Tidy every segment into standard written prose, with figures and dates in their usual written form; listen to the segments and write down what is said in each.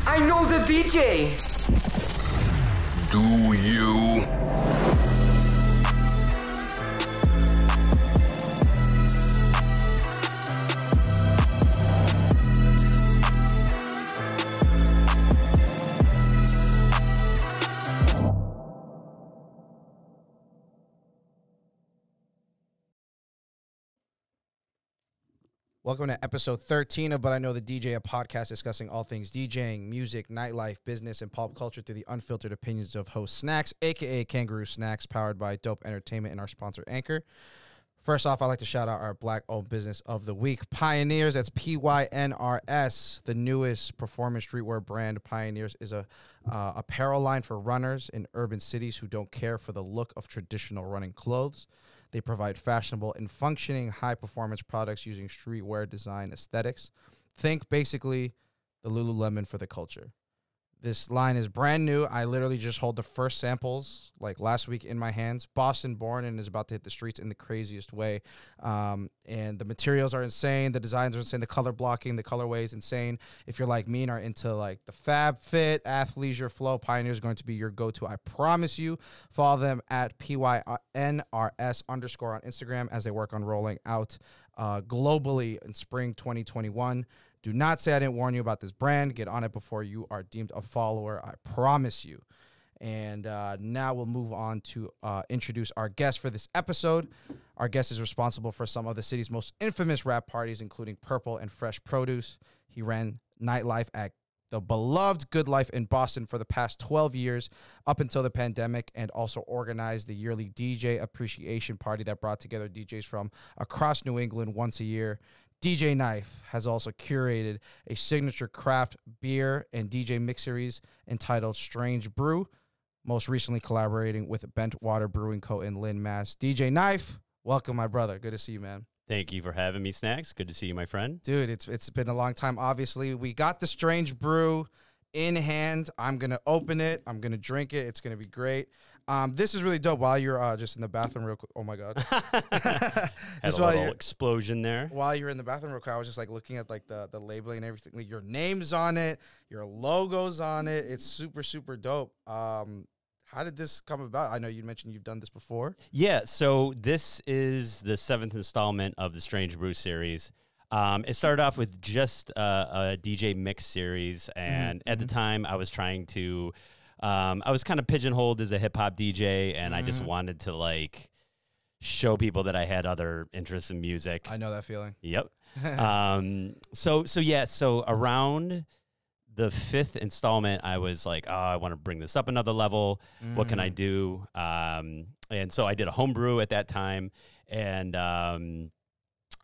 I know the DJ. Do you? Welcome to episode 13 of But I Know the DJ, a podcast discussing all things DJing, music, nightlife, business, and pop culture through the unfiltered opinions of host Snacks, a.k.a. Kangaroo Snacks, powered by Dope Entertainment and our sponsor, Anchor. First off, I'd like to shout out our Black-owned business of the week, Pioneers. That's PYNRS, the newest performance streetwear brand. Pioneers is a apparel line for runners in urban cities who don't care for the look of traditional running clothes. They provide fashionable and functioning high-performance products using streetwear design aesthetics. Think basically the Lululemon for the culture. This line is brand new. I literally just hold the first samples like last week in my hands. Boston born and is about to hit the streets in the craziest way. And the materials are insane. The designs are insane. The color blocking, the colorway is insane. If you're like me and are into like the fab fit, athleisure flow, Pioneer is going to be your go-to. I promise you. Follow them at PYNRS_ on Instagram as they work on rolling out globally in spring 2021. Do not say I didn't warn you about this brand. Get on it before you are deemed a follower. I promise you. And now we'll move on to introduce our guest for this episode. Our guest is responsible for some of the city's most infamous rap parties, including PVRPLE and Fresh Produce. He ran nightlife at the beloved Good Life in Boston for the past 12 years, up until the pandemic, and also organized the yearly DJ Appreciation Party that brought together DJs from across New England once a year. DJ Knife has also curated a signature craft beer and DJ mix series entitled Strange Brew, most recently collaborating with Bentwater Brewing Co. in Lynn, Mass. DJ Knife, welcome, my brother. Good to see you, man. Thank you for having me, Snacks. Good to see you, my friend. Dude, it's been a long time, obviously. We got the Strange Brew in hand. I'm going to open it. I'm going to drink it. It's going to be great. This is really dope. While you're just in the bathroom real quick. Oh, my God. Had a little explosion there. While you're in the bathroom real quick, I was just, like, looking at, like, the labeling and everything. Like, your name's on it. Your logo's on it. It's super, super dope. How did this come about? I know you mentioned you've done this before. Yeah, so this is the 7th installment of the Strange Brew series. It started off with just a DJ mix series, and at the time I was trying to, I was kind of pigeonholed as a hip hop DJ, and I just wanted to like show people that I had other interests in music. I know that feeling. Yep. So around the 5th installment, I was like, oh, I want to bring this up another level. What can I do? And so I did a homebrew at that time, and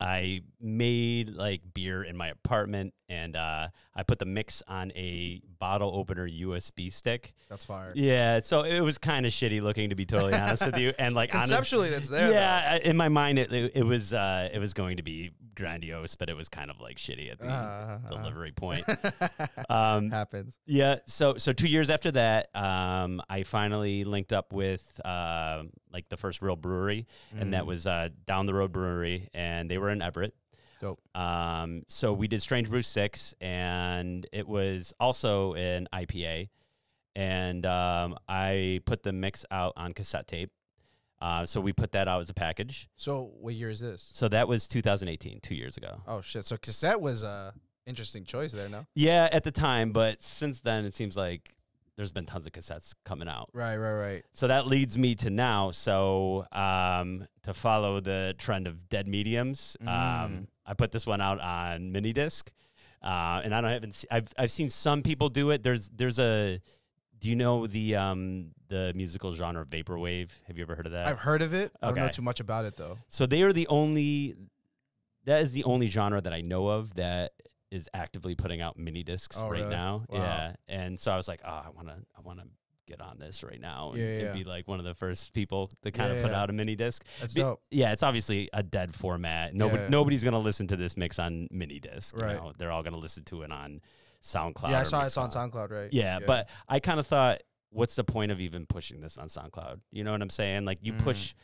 I made like beer in my apartment, and I put the mix on a bottle opener USB stick. That's fire. Yeah, so it was kind of shitty looking, to be totally honest with you. And like conceptually, that's there. Yeah, in my mind, it was going to be grandiose, but it was kind of like shitty at the delivery point. Happens. Yeah. So 2 years after that, I finally linked up with like the first real brewery, and that was Down the Road Brewery, and they were in Everett. Dope. So we did Strange Brew 6, and it was also an IPA, and I put the mix out on cassette tape. So we put that out as a package. So what year is this? So that was 2018, 2 years ago. Oh, shit. So cassette was a interesting choice there, no? Yeah, at the time, but since then it seems like there's been tons of cassettes coming out. Right. So that leads me to now. So to follow the trend of dead mediums, I put this one out on mini disc, and I've seen some people do it. There's a, do you know the musical genre vaporwave? Have you ever heard of that? I've heard of it. I don't know Okay. too much about it though. So that is the only genre that I know of that is actively putting out mini discs right really? now. Wow. Yeah. And so I was like, oh, I want to get on this right now and be like one of the first people to kind of put out a mini disc. That's dope. Yeah, it's obviously a dead format. Nobody's going to listen to this mix on mini disc. Right. You know? They're all going to listen to it on SoundCloud. Yeah, I saw it's on SoundCloud, right? Yeah, but I kind of thought, what's the point of even pushing this on SoundCloud? You know what I'm saying? Like you push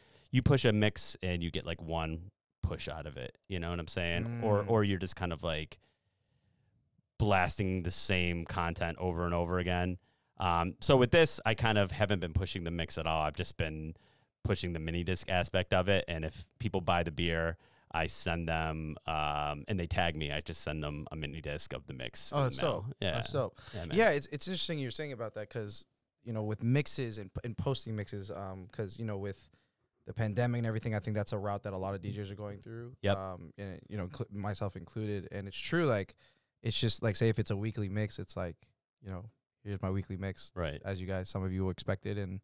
a mix and you get like one push out of it. You know what I'm saying? Or you're just kind of like blasting the same content over and over again. So with this, I kind of haven't been pushing the mix at all. I've just been pushing the mini disc aspect of it. And if people buy the beer, I send them, and they tag me, I just send them a mini disc of the mix. Oh, that's so. Yeah. That's so. Yeah, it's interesting you're saying about that because, you know, with mixes and posting mixes, because, you know, with the pandemic and everything, I think that's a route that a lot of DJs are going through. Yep. And, you know, myself included. And it's true, like, it's just like, say if it's a weekly mix, it's like, you know, here's my weekly mix. Right. As you guys, some of you expected. And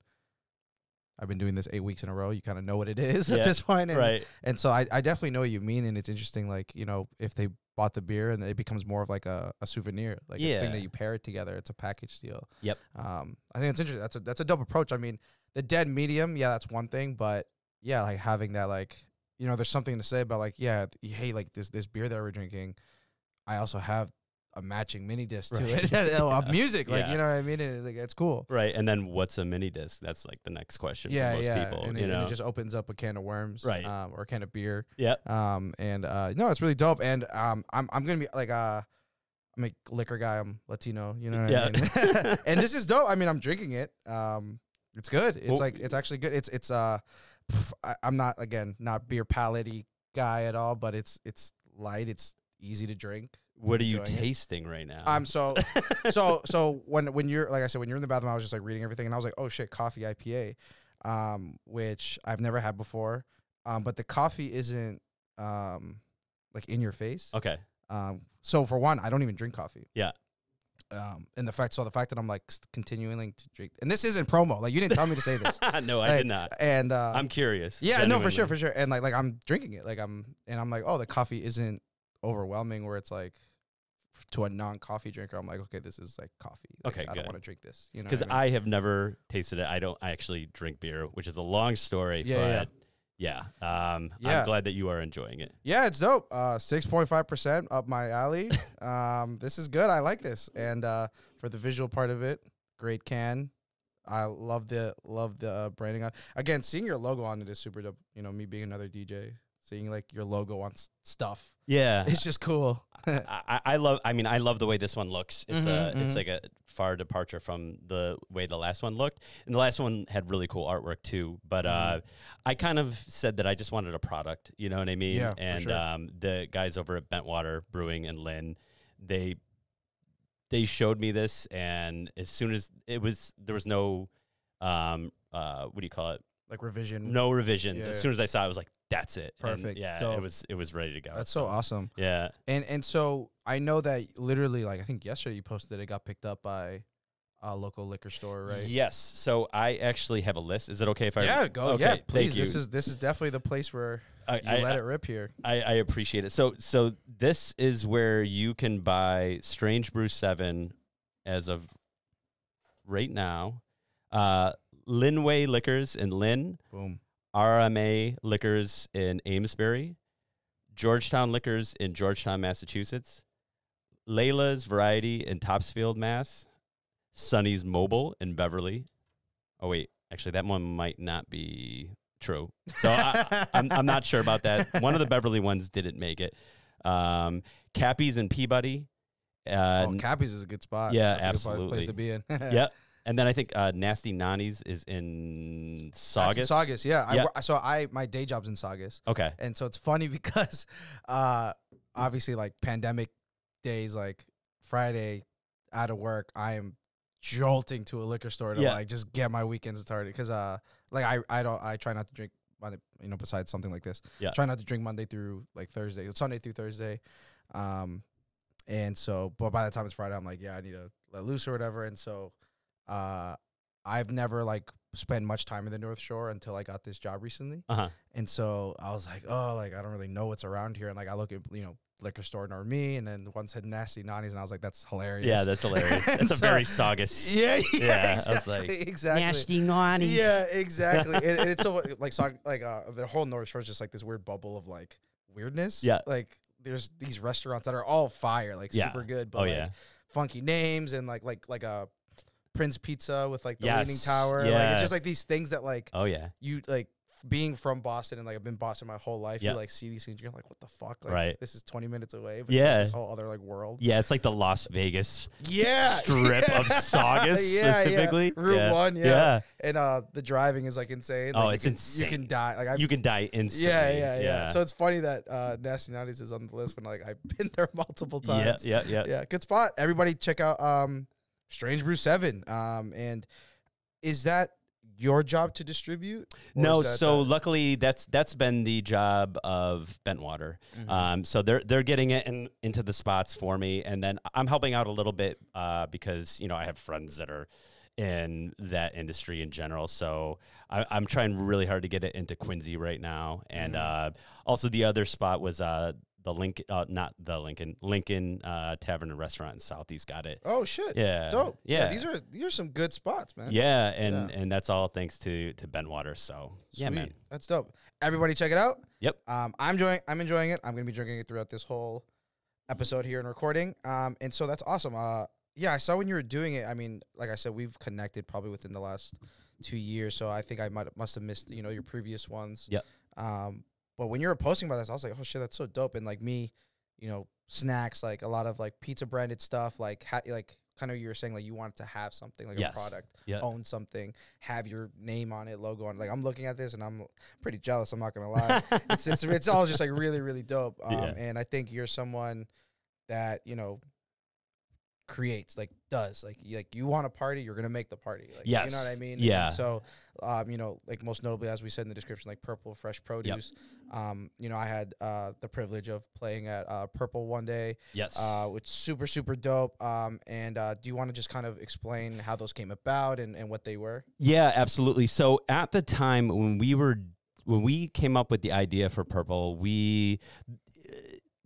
I've been doing this 8 weeks in a row. You kind of know what it is at this point. And, right. And so I definitely know what you mean. And it's interesting, like, you know, if they bought the beer and it becomes more of like a souvenir, like a thing that you pair it together. It's a package deal. Yep. I think it's interesting. That's a dope approach. I mean, the dead medium, yeah, that's one thing. But yeah, like having that, like, you know, there's something to say about like, yeah, hey, like this beer that we're drinking, I also have a matching mini disc to it of music, like, you know what I mean? And like, it's cool, right? And then what's a mini disc? That's like the next question for most people. And you know, it just opens up a can of worms, right? Or a can of beer, yeah. No, it's really dope. And I'm gonna be like I'm a liquor guy. I'm Latino, you know what I mean? And this is dope. I mean, I'm drinking it. It's good. It's it's actually good. I'm not beer palate-y guy at all, but it's light. It's easy to drink. What are you tasting right now? So when you're, like I said, when you're in the bathroom, I was just like reading everything and I was like, oh shit, coffee IPA, which I've never had before. But the coffee isn't like in your face. Okay. So for one, I don't even drink coffee. Yeah. And the fact that I'm like continuing to drink, and this isn't promo. Like, you didn't tell me to say this. No, like, I did not. And I'm curious. Yeah, genuinely. no, for sure. And like I'm drinking it. I'm like, oh, the coffee isn't overwhelming. Where it's like, to a non-coffee drinker, I'm like, okay, this is like coffee. Like, okay, I don't want to drink this. You know, because I have never tasted it. I actually drink beer, which is a long story. Yeah, but I'm glad that you are enjoying it. Yeah, it's dope. 6.5% up my alley. This is good. I like this. And for the visual part of it, great can. I love the branding on. Again, seeing your logo on it is super dope. You know, me being another DJ, seeing like your logo on stuff. Yeah, it's just cool. I love the way this one looks. It's it's like a far departure from the way the last one looked, and the last one had really cool artwork too. But I kind of said that I just wanted a product. You know what I mean? Yeah, and for sure. the guys over at Bentwater Brewing and Lynn, they showed me this, and as soon as there was no what do you call it? Like revision. No revisions. As soon as I saw it, I was like, that's it. Perfect. And dope. it was ready to go. That's so awesome. Yeah. And so I know that literally, like, I think yesterday you posted it got picked up by a local liquor store, right? Yes. So I actually have a list. Is it okay if I go? Okay, yeah, please. thank you. This is definitely the place where you let it rip here. I appreciate it. So this is where you can buy Strange Brew 7 as of right now. Linway Liquors in Lynn. Boom. RMA Liquors in Amesbury. Georgetown Liquors in Georgetown, Massachusetts. Layla's Variety in Topsfield, Mass. Sonny's Mobile in Beverly. Oh, wait. Actually, that one might not be true. So I'm not sure about that. One of the Beverly ones didn't make it. Cappy's in Peabody. Cappy's is a good spot. Yeah, that's absolutely. A good place to be in. Yep. And then I think Nasty Nani's is in Saugus. That's in Saugus, yeah. Yep. My day job's in Saugus. Okay. And so it's funny because obviously, like, pandemic days, like Friday out of work, I am jolting to a liquor store to like just get my weekends started, because like I try not to drink Monday, you know, besides something like this. Yeah. Try not to drink Monday through like Sunday through Thursday. And so, but by the time it's Friday, I'm like, yeah, I need to let loose or whatever. And so I've never like spent much time in the North Shore until I got this job recently. And so I was like, oh, like, I don't really know what's around here. And like, I look at, you know, liquor store near me, and then one said Nasty Nani's, and I was like, that's hilarious. Yeah, that's hilarious. It's a very Saugus. Yeah, exactly. I was like, exactly. Nasty Nani's. Yeah, exactly. and it's so like the whole North Shore is just like this weird bubble of like weirdness. Yeah. Like there's these restaurants that are all fire, like super good, but like funky names, and like a Prince Pizza with like the Leaning Tower. Yeah. Like it's just like these things that like you like being from Boston and like I've been Boston my whole life, Yep. you like see these things, you're like, what the fuck? Like, Right. this is 20 minutes away. But Yeah. it's like this whole other like world. Yeah, it's like the Las Vegas Yeah. strip of Saugus specifically. Route 1, Yeah. And the driving is like insane. Oh, Like, it's you insane. can die. Like You can die instantly. yeah. So it's funny that Nasty Naughties is on the list when like I've been there multiple times. Yeah. Good spot. Everybody check out Strange Brew 7. And is that your job to distribute? Or No, is that so luckily that's been the job of Bentwater. So they're getting it into the spots for me, and then I'm helping out a little bit because I have friends that are in that industry in general. So I'm trying really hard to get it into Quincy right now, and also the other spot was the Lincoln, not the Lincoln Tavern and Restaurant in Southeast got it. Oh shit! Yeah, Dope. Yeah, these are some good spots, man. Yeah, and that's all thanks to Bentwater. So yeah, Sweet. man, That's dope. Everybody check it out. Yep. I'm enjoying it. I'm gonna be drinking it throughout this whole episode here and recording. And so that's awesome. Yeah, I saw when you were doing it. I mean, like I said, we've connected probably within the last 2 years. So I think I must have missed your previous ones. Yep. But when you were posting about this, I was like, oh shit, that's so dope. And like me, snacks, like a lot of like pizza branded stuff, like kind of you were saying like you wanted to have something like a product, own something, have your name on it, logo on it. Like I'm looking at this and I'm pretty jealous. I'm not gonna lie. It's all just like really, really dope. And I think you're someone that creates, like does, like you want a party, you're gonna make the party. Like, yes. You know what I mean? Yeah. And so, like most notably, as we said in the description, like PVRPLE Fresh Produce. I had the privilege of playing at Purple one day. Yes. Which super, super dope. And do you want to just kind of explain how those came about and what they were? Yeah, absolutely. So at the time when we came up with the idea for Purple,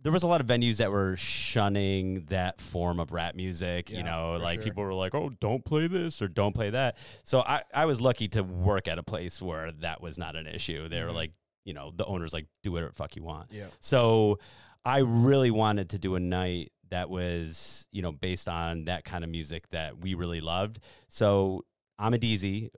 there was a lot of venues that were shunning that form of rap music. People were like, oh, don't play this or don't play that. So I was lucky to work at a place where that was not an issue. They were like, the owner's like, do whatever the fuck you want. Yeah. So I really wanted to do a night that was, based on that kind of music that we really loved. So Amadizi,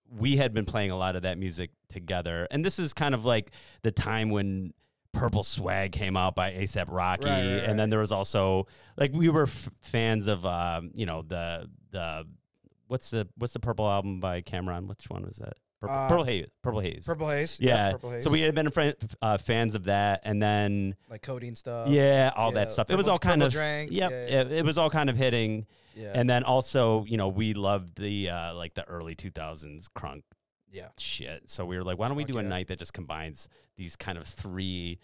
we had been playing a lot of that music together. And this is kind of like the time when Purple Swag came out by A$AP Rocky, right. And then there was also like we were fans of the what's the Purple album by Cameron? Which one was that? Purple Haze. Purple Haze. Yeah. Purple Haze. So we had been fans of that, and then like codeine stuff. Yeah, all that stuff. It was all kind of drank. It was all kind of hitting. Yeah. And then also, we loved the like the early 2000s crunk. Yeah. Shit. So we were like, why don't we do a night that just combines these kind of three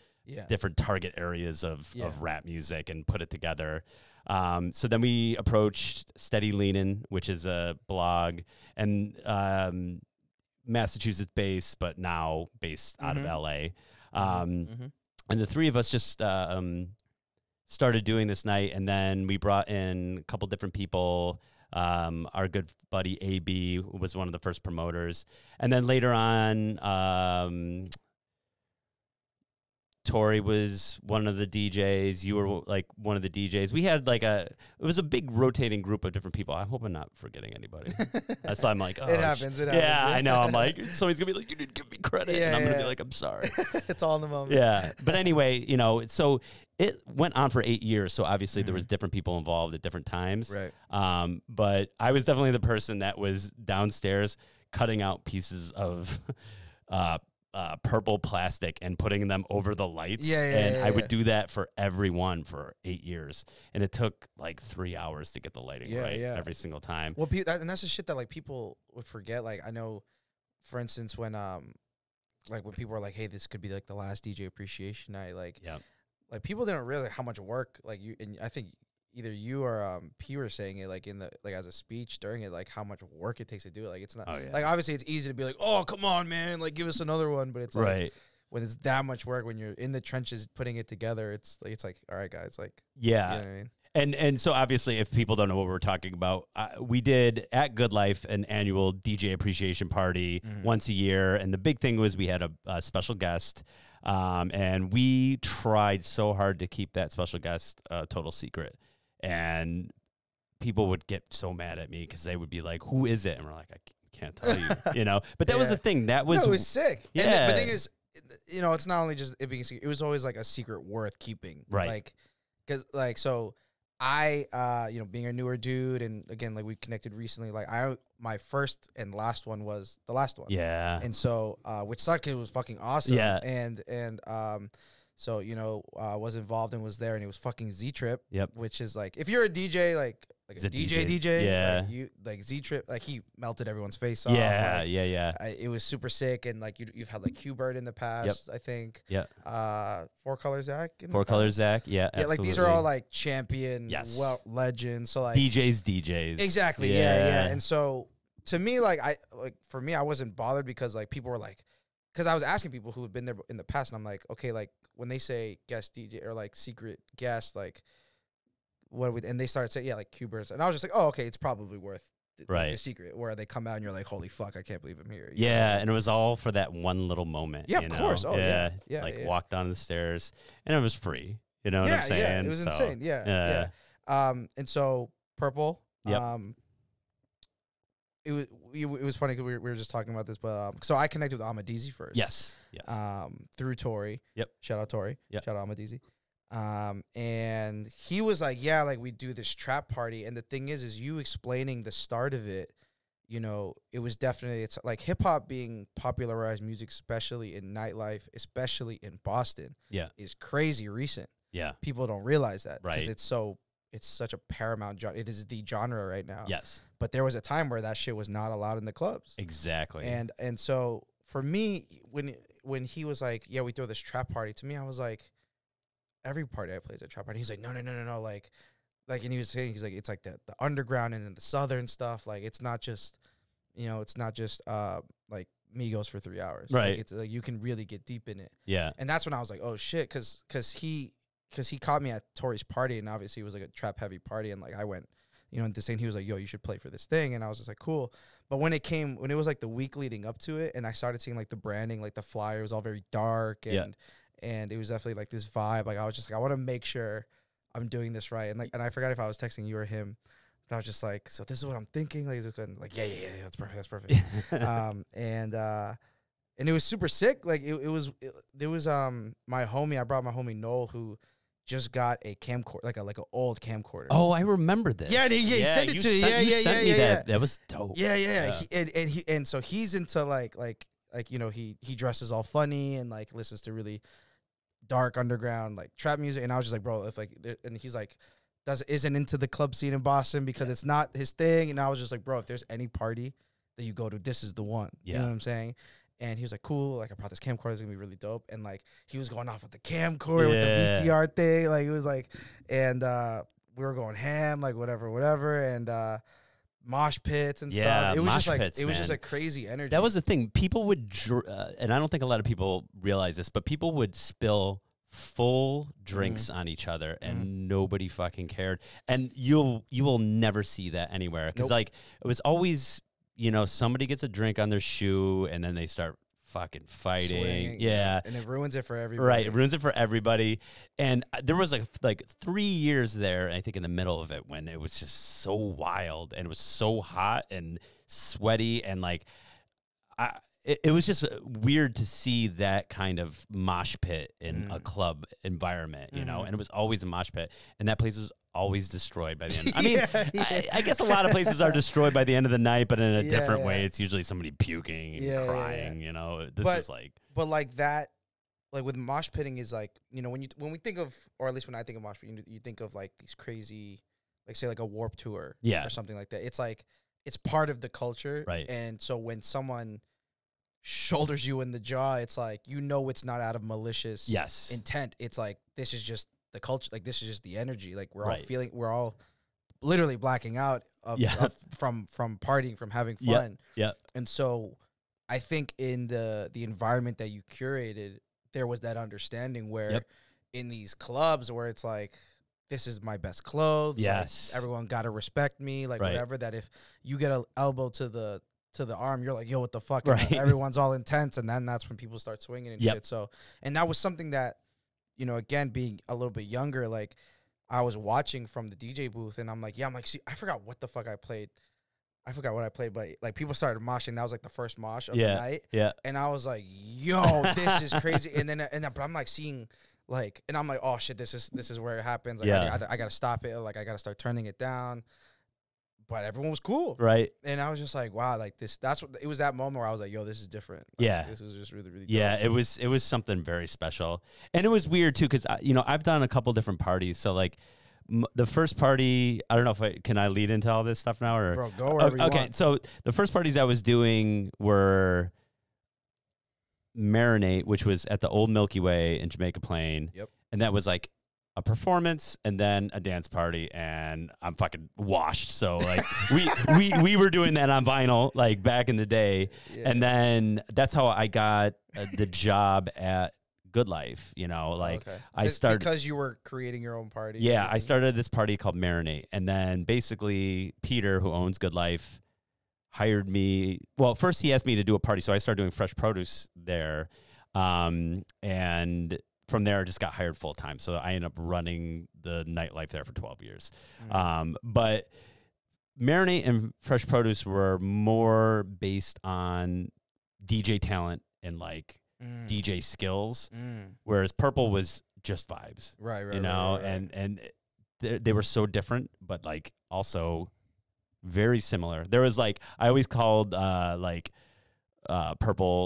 different target areas of rap music and put it together. So then we approached Steady Leanin', which is a blog and Massachusetts based, but now based out of LA. And the three of us just started doing this night, and then we brought in a couple different people. Our good buddy AB was one of the first promoters. And then later on, Tori was one of the DJs. You were like one of the DJs. We had like it was a big rotating group of different people. I hope I'm not forgetting anybody. That's why I'm like, oh, it happens. Yeah, I know. I'm like, somebody's gonna be like, you didn't give me credit. And I'm gonna be like, I'm sorry. It's all in the moment. Yeah. But anyway, so it went on for 8 years. So obviously there was different people involved at different times. Right. But I was definitely the person that was downstairs cutting out pieces of purple plastic and putting them over the lights. I would do that for everyone for 8 years. And it took like 3 hours to get the lighting right every single time. Well, and that's the shit that like people would forget. Like I know, for instance, when when people were like, hey, this could be like the last DJ appreciation night. Like, like people didn't realize how much work and I think either you or P were saying it like in the as a speech during it, like how much work it takes to do it. Like it's not like obviously it's easy to be like, oh come on man, like give us another one, but it's like when it's that much work, when you're in the trenches putting it together, it's like all right guys, like you know what I mean? And so obviously if people don't know what we're talking about, we did at Good Life an annual DJ appreciation party once a year, and the big thing was we had a special guest. And we tried so hard to keep that special guest a total secret. And people would get so mad at me because they would be like, who is it? And we're like, I can't tell you, you know. But that was the thing. That was no, it was sick. Yeah. And the thing is, you know, it's not only just it being a secret, it was always like a secret worth keeping. Right. Like, because like so. I, you know, being a newer dude, and again, like we connected recently. Like my first and last one was the last one. Yeah. And so, which sucked 'cause it was fucking awesome. Yeah. And so you know, was involved and was there, and it was fucking Z Trip. Yep. Which is like, if you're a DJ, like a He's a DJ, yeah. like you like Z Trip, like he melted everyone's face off. Yeah. Like, Yeah. it was super sick, and like you've had like Q-Bird in the past, I think. Yeah. Four Color Zach. Four Color Zach. Yeah. Yeah, like these are all like champion, legends. So like DJs. Exactly. Yeah. And so to me, like for me, I wasn't bothered because like people were like, because I was asking people who have been there in the past, and I'm like, okay, like when they say guest DJ or like secret guest, like what would, and they started saying, yeah, like Q-Birds, and I was just like, oh, okay, it's probably worth the secret, where they come out and you're like, holy fuck, I can't believe I'm here. You know? And it was all for that one little moment. Yeah, you of know? course. Oh yeah. Like walked down the stairs, and it was free. You know what I'm saying? Yeah, it was insane. Yeah. And so Purple. Yep. It was funny because we were just talking about this, but so I connected with Ahmadizi first. Yes. Through Tori. Yep. Shout out Tori. Yep. Shout out Ahmadizi. And he was like, yeah, like we do this trap party, and the thing is you explaining the start of it. You know, it was definitely, it's like hip hop being popularized music, especially in nightlife, especially in Boston. Yeah. Is crazy recent. Yeah. People don't realize that, right? Because it's such a paramount genre. It is the genre right now. Yes. But there was a time where that shit was not allowed in the clubs. Exactly. And so for me, when he was like, yeah, we throw this trap party, to me, I was like, every party I play is a trap party. He's like, no, like, and he was saying, he's like, it's like the underground and then the southern stuff. Like, it's not just, you know, like Migos for 3 hours. Right. Like, it's like you can really get deep in it. Yeah. And that's when I was like, oh shit, because he caught me at Tori's party, and obviously it was like a trap heavy party, and like I went, you know, and this thing, he was like, yo, you should play for this thing, and I was just like, cool. But when it was like the week leading up to it, and I started seeing like the branding, like the flyer was all very dark, and it was definitely like this vibe. Like I was just like, I want to make sure I'm doing this right, and I forgot if I was texting you or him, but I was just like, so this is what I'm thinking. Like, is it good? Like, yeah, that's perfect. And it was super sick. Like it was my homie. I brought my homie Noel, who just got a camcorder, like an old camcorder. Oh, I remember this. Yeah, he sent it to me. You sent me that. That was dope. Yeah. And so he's into like you know, he dresses all funny and like listens to really dark underground like trap music. And I was just like, bro, if like, and he's like, isn't into the club scene in Boston because it's not his thing. And I was just like, bro, if there's any party that you go to, this is the one. You know what I'm saying? And he was like, cool, like I brought this camcorder, it's gonna be really dope. And like he was going off with the camcorder with the VCR thing. Like it was like, and we were going ham, like whatever, and mosh pits and stuff. It was just like it was just a crazy energy. That was the thing. People would and I don't think a lot of people realize this, but people would spill full drinks on each other and nobody fucking cared. And you will never see that anywhere. Because like it was always, you know, somebody gets a drink on their shoe and then they start fucking fighting. Swinging, yeah. And it ruins it for everybody. Right. It ruins it for everybody. And there was like 3 years there, I think in the middle of it, when it was just so wild and it was so hot and sweaty and like it was just weird to see that kind of mosh pit in a club environment, you know, and it was always a mosh pit. And that place was always destroyed by the end. I mean, I guess a lot of places are destroyed by the end of the night, but in a different way. It's usually somebody puking and crying, you know. This is like... But like that, like with mosh pitting is like, you know, when we think of, or at least when I think of mosh pit, you think of like these crazy, like say like a Warped Tour or something like that. It's like, it's part of the culture. Right. And so when someone shoulders you in the jaw, it's like, you know, it's not out of malicious intent. It's like, this is just the culture. Like, this is just the energy. Like, we're all literally blacking out from partying, from having fun. Yeah. And so I think in the environment that you curated, there was that understanding where in these clubs where it's like, this is my best clothes. Yes. Like, everyone got to respect me. Like, whatever, that if you get an elbow to the arm, you're like, yo, what the fuck? And everyone's all intense. And then that's when people start swinging and shit. So, and that was something that, you know, again, being a little bit younger, like I was watching from the DJ booth and I'm like, see, I forgot what the fuck I played. I forgot what I played, but like people started moshing. That was like the first mosh of the Yeah. night. Yeah. And I was like, yo, this is crazy. But I'm like seeing like, and I'm like, oh shit, this is where it happens. Like, Yeah. I gotta stop it. Like, I gotta start turning it down. But everyone was cool. Right. And I was just like, wow, like that's what it was, that moment where I was like, yo, this is different. Like, Yeah. This is just really, really dope. Yeah, it was something very special. And it was weird too, because I've done a couple different parties. So like the first party, I don't know if can I lead into all this stuff now, or Bro, go wherever you okay. want. So the first parties I was doing were Marinate, which was at the old Milky Way in Jamaica Plain. Yep. And that was like a performance and then a dance party, and I'm fucking washed. So like we were doing that on vinyl like back in the day. Yeah. And then that's how I got the job at Good Life, like I started because you were creating your own party. Yeah, I started this party called Marinate, and then basically Peter, who owns Good Life, hired me. Well, first he asked me to do a party, so I started doing Fresh Produce there, and from there I just got hired full time. So I ended up running the nightlife there for 12 years. But Marinate and Fresh Produce were more based on DJ talent and like DJ skills, whereas Purple was just vibes, right, right. And they were so different, but like also very similar. There was like, I always called Purple,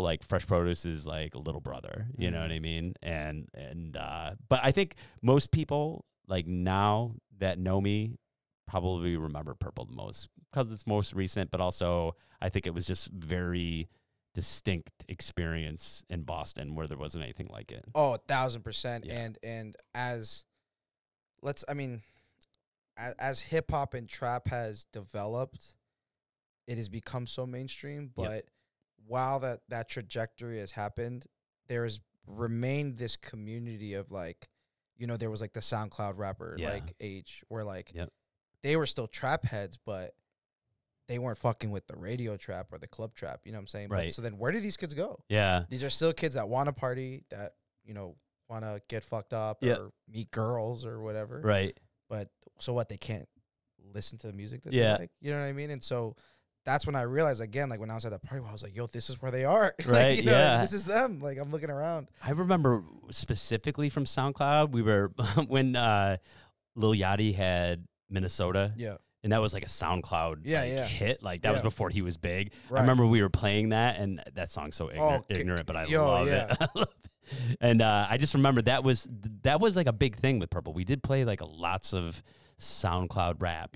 like Fresh Produce is like a little brother, you know what I mean? But I think most people like now that know me probably remember Purple the most because it's most recent, but also I think it was just very distinct experience in Boston where there wasn't anything like it. Oh, 1,000%. Yeah. And as hip hop and trap has developed, it has become so mainstream. But while that trajectory has happened, there has remained this community of like, there was like the SoundCloud rapper like H, where like they were still trap heads, but they weren't fucking with the radio trap or the club trap. You know what I'm saying? Right. But, so then where do these kids go? Yeah. These are still kids that want to party, that, want to get fucked up or meet girls or whatever. Right. But so what? They can't listen to the music that Yeah. they like. You know what I mean? And so that's when I realized, again, like when I was at that party, I was like, yo, this is where they are. Right. Like, Yeah. this is them. Like, I'm looking around. I remember specifically from SoundCloud, we were when Lil Yachty had Minnesota. Yeah. And that was like a SoundCloud hit. Like that was before he was big. Right. I remember we were playing that, and that song's so ignorant, but I love it. And I just remember that was like a big thing with Purple. We did play like lots of SoundCloud rap,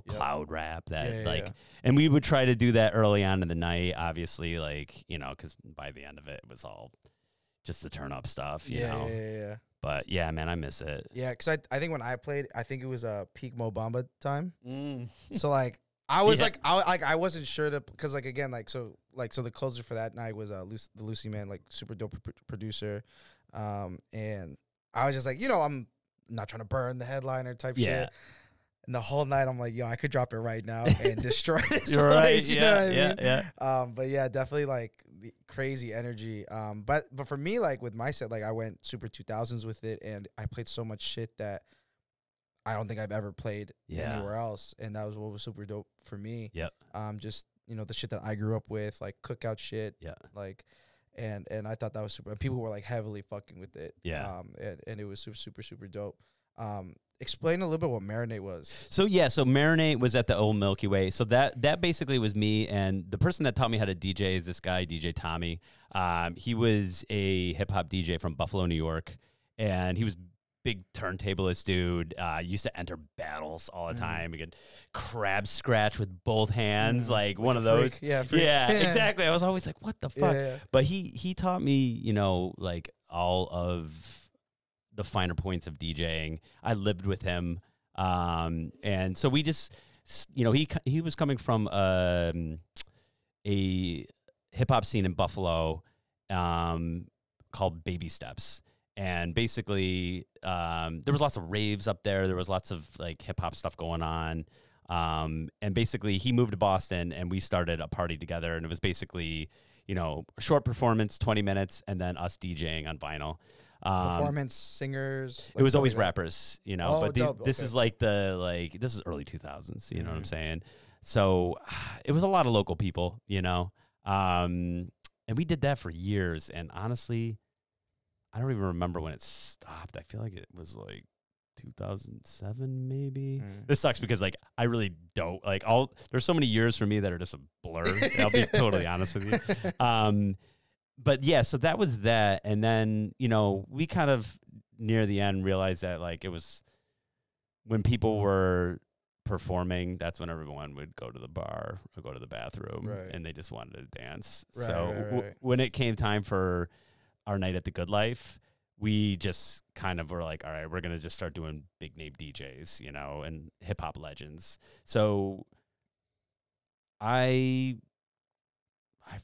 cloud rap and we would try to do that early on in the night, obviously, like, because by the end of it was all just the turn up stuff, you know? Yeah. But yeah, man, I miss it. Yeah, because I think when I played, I think it was peak Mo Bamba time. So like I was I wasn't sure to, because like again so the closer for that night was the Lucy Man, like super dope producer, and I was just like, I'm not trying to burn the headliner type shit. And the whole night I'm like, yo, I could drop it right now and destroy this You're place. Right. You know what I mean? Yeah. But yeah, definitely like the crazy energy. But for me, like with my set, like I went super 2000s with it, and I played so much shit that I don't think I've ever played anywhere else, and that was what was super dope for me. Yep. Just the shit that I grew up with, like cookout shit. Yeah. Like, and I thought that was super. And people were like heavily fucking with it. Yeah. And it was super dope. Explain a little bit what Marinate was. So Marinate was at the old Milky Way. So that basically was me, and the person that taught me how to DJ is this guy, DJ Tommy. He was a hip hop DJ from Buffalo, New York, and he was big turntablist dude. Used to enter battles all the time. He could crab scratch with both hands, like one of those. Freak. Yeah, exactly. I was always like, what the fuck? Yeah. But he taught me, like all of the finer points of DJing. I lived with him, and so we just, he was coming from a hip hop scene in Buffalo called Baby Steps. And basically, there was lots of raves up there. There was lots of like hip hop stuff going on. And basically, he moved to Boston, and we started a party together. And it was basically, a short performance, 20 minutes, and then us DJing on vinyl. Performance singers. It was always that? rappers, you know. Oh, but dope. this Okay. is like this is early 2000s. You know what I'm saying? So it was a lot of local people, you know. And we did that for years. And honestly, I don't even remember when it stopped. I feel like it was like 2007 maybe. This sucks because like I really don't like there's so many years for me that are just a blur. I'll be totally honest with you. But yeah, so that was that. And then, you know, we kind of near the end realized that like it was when people were performing, that's when everyone would go to the bar or go to the bathroom and they just wanted to dance. When it came time for our night at the Good Life, we just kind of were like, all right, we're going to just start doing big name DJs, you know, and hip hop legends. So I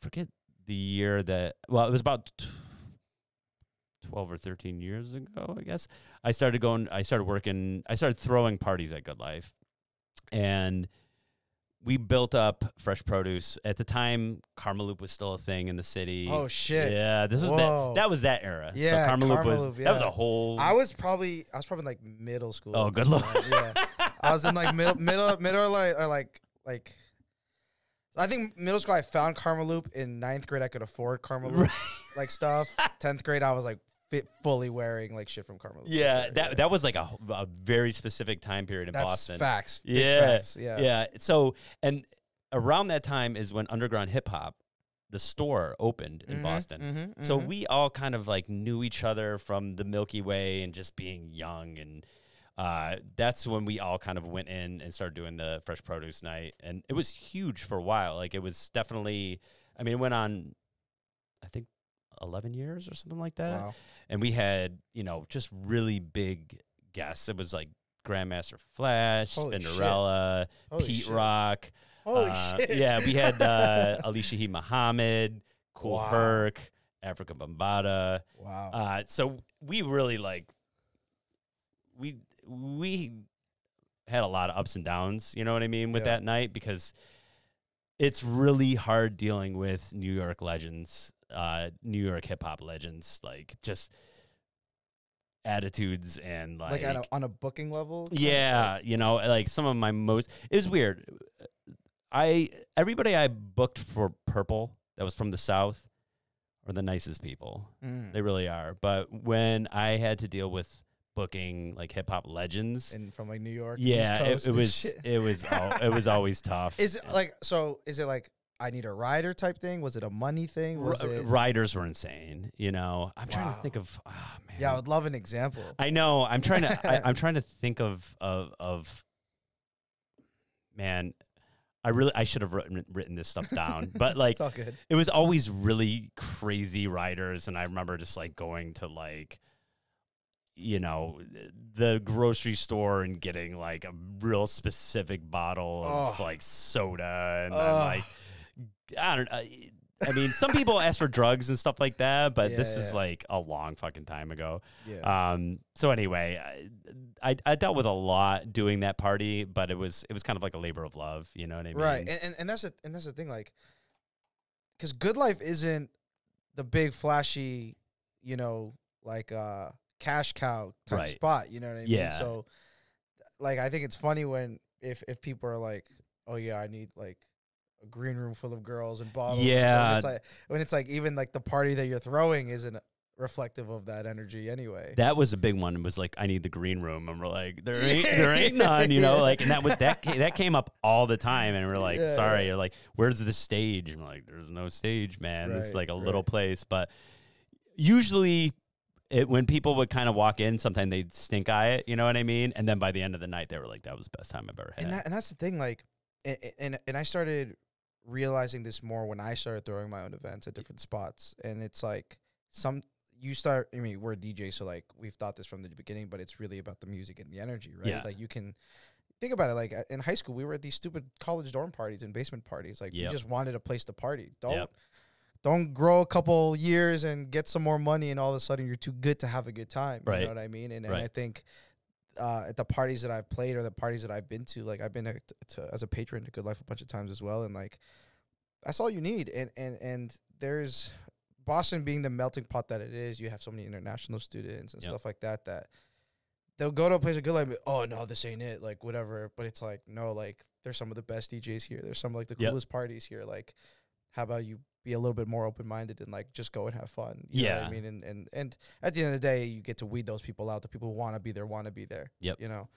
forget the year that, well, it was about 12 or 13 years ago, I guess. I started throwing parties at Good Life. And we built up Fresh Produce. At the time, Karmaloop was still a thing in the city. Oh shit! Yeah, that was that era. Yeah, so Karmaloop was yeah. that was a whole. I was probably in like middle school. Oh, good luck. Yeah, I was in like middle like. I think middle school I found Karmaloop. In 9th grade I could afford Karmaloop like stuff. 10th grade I was like fully wearing like shit from Karmaloop. Yeah, that was like a very specific time period in That's Boston. Facts. Yeah, facts. yeah. So and around that time is when underground hip hop, the store opened in Boston. So we all kind of like knew each other from the Milky Way and just being young, and that's when we all kind of went in and started doing the Fresh Produce night, and it was huge for a while. Like it was definitely, I mean, it went on, I think 11 years or something like that. Wow. And we had, you know, just really big guests. It was like Grandmaster Flash, Holy Spinderella, Holy Pete shit. Rock. Holy shit. Yeah, we had Alicia He Muhammad, Cool Herc, Africa Bambaataa. Wow. So we really like, we had a lot of ups and downs, you know what I mean, with that night, because it's really hard dealing with New York legends, New York hip hop legends, like just attitudes and like on a booking level. Yeah, you know, like some of my most. It was weird. Everybody I booked for Purple that was from the South are the nicest people. They really are. But when I had to deal with booking like hip hop legends and from like New York, yeah, East Coast it was always tough. Is it like Is it like I need a rider type thing? Was it a money thing? Riders were insane. You know, I'm trying to think of. Oh, man. Yeah, I would love an example. I know. I'm trying to. I'm trying to think of. Man, I should have written this stuff down, but like, it's all good. It was always really crazy riders, and I remember just like going to like, you know, the grocery store and getting like a real specific bottle of like soda, and then like, I don't know. I mean, some people ask for drugs and stuff like that, but this is like a long fucking time ago. Yeah. So anyway, I dealt with a lot doing that party, but it was kind of like a labor of love. You know what I mean? Right. And that's the thing, like, because Good Life isn't the big flashy, you know, like cash cow type spot. You know what I mean? Yeah. So, like, I think it's funny when if people are like, oh yeah, I need like a green room full of girls and bottles. Yeah. And when it's like even like the party that you're throwing isn't reflective of that energy anyway. That was a big one. It was like, I need the green room, and we're like, there ain't none, you know, like, and that came up all the time, and we're like, sorry, you're like, where's the stage? And we're like, there's no stage, man. It's like a little place, but usually when people would kind of walk in, sometimes they'd stink eye it, you know what I mean? And then by the end of the night, they were like, that was the best time I've ever had. And that's the thing, like, and I started realizing this more when I started throwing my own events at different spots. And it's like I mean, we're a DJ, so like we've thought this from the beginning, but it's really about the music and the energy, right? Yeah. Like you can think about it, like in high school, we were at these stupid college dorm parties and basement parties. Like we just wanted a place to party. Don't grow a couple years and get some more money and all of a sudden you're too good to have a good time. You know what I mean? And I think at the parties that I've played or the parties that I've been to, like I've been as a patron to Good Life a bunch of times as well, and like that's all you need. And there's Boston being the melting pot that it is, you have so many international students and Yep. stuff like that that they'll go to a place of good life. Oh no, this ain't it. Like whatever. But it's like no, like there's some of the best DJs here. There's some of like the Yep. coolest parties here. Like, how about you be a little bit more open minded and like just go and have fun? You know what I mean, and at the end of the day, you get to weed those people out. The people who want to be there. Yep. You know,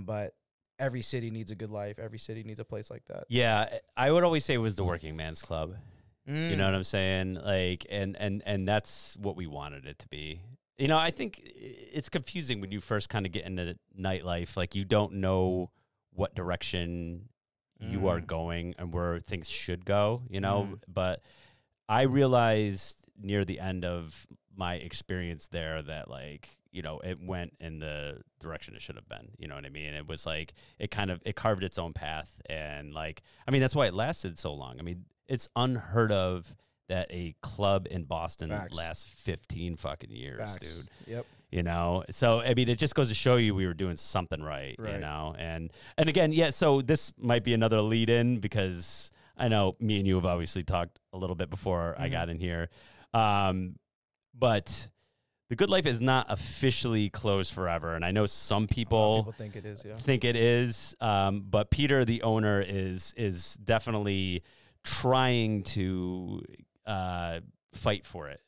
but every city needs a good life. Every city needs a place like that. Yeah, I would always say it was the working man's club. Mm. You know what I'm saying? Like, and that's what we wanted it to be. You know, I think it's confusing when you first kind of get into nightlife. Like, you don't know what direction you are going and where things should go, you know? But I realized near the end of my experience there that, like, you know, it went in the direction it should have been. You know what I mean? It was like, it carved its own path. And, like, I mean, that's why it lasted so long. I mean, it's unheard of that a club in Boston lasts 15 fucking years, dude. Yep. You know? So, I mean, it just goes to show you we were doing something right. You know? And again, yeah, so this might be another lead in because I know me and you have obviously talked a little bit before I got in here. But the Good Life is not officially closed forever. And I know some people think it is, think it is. But Peter, the owner, is definitely trying to fight for it.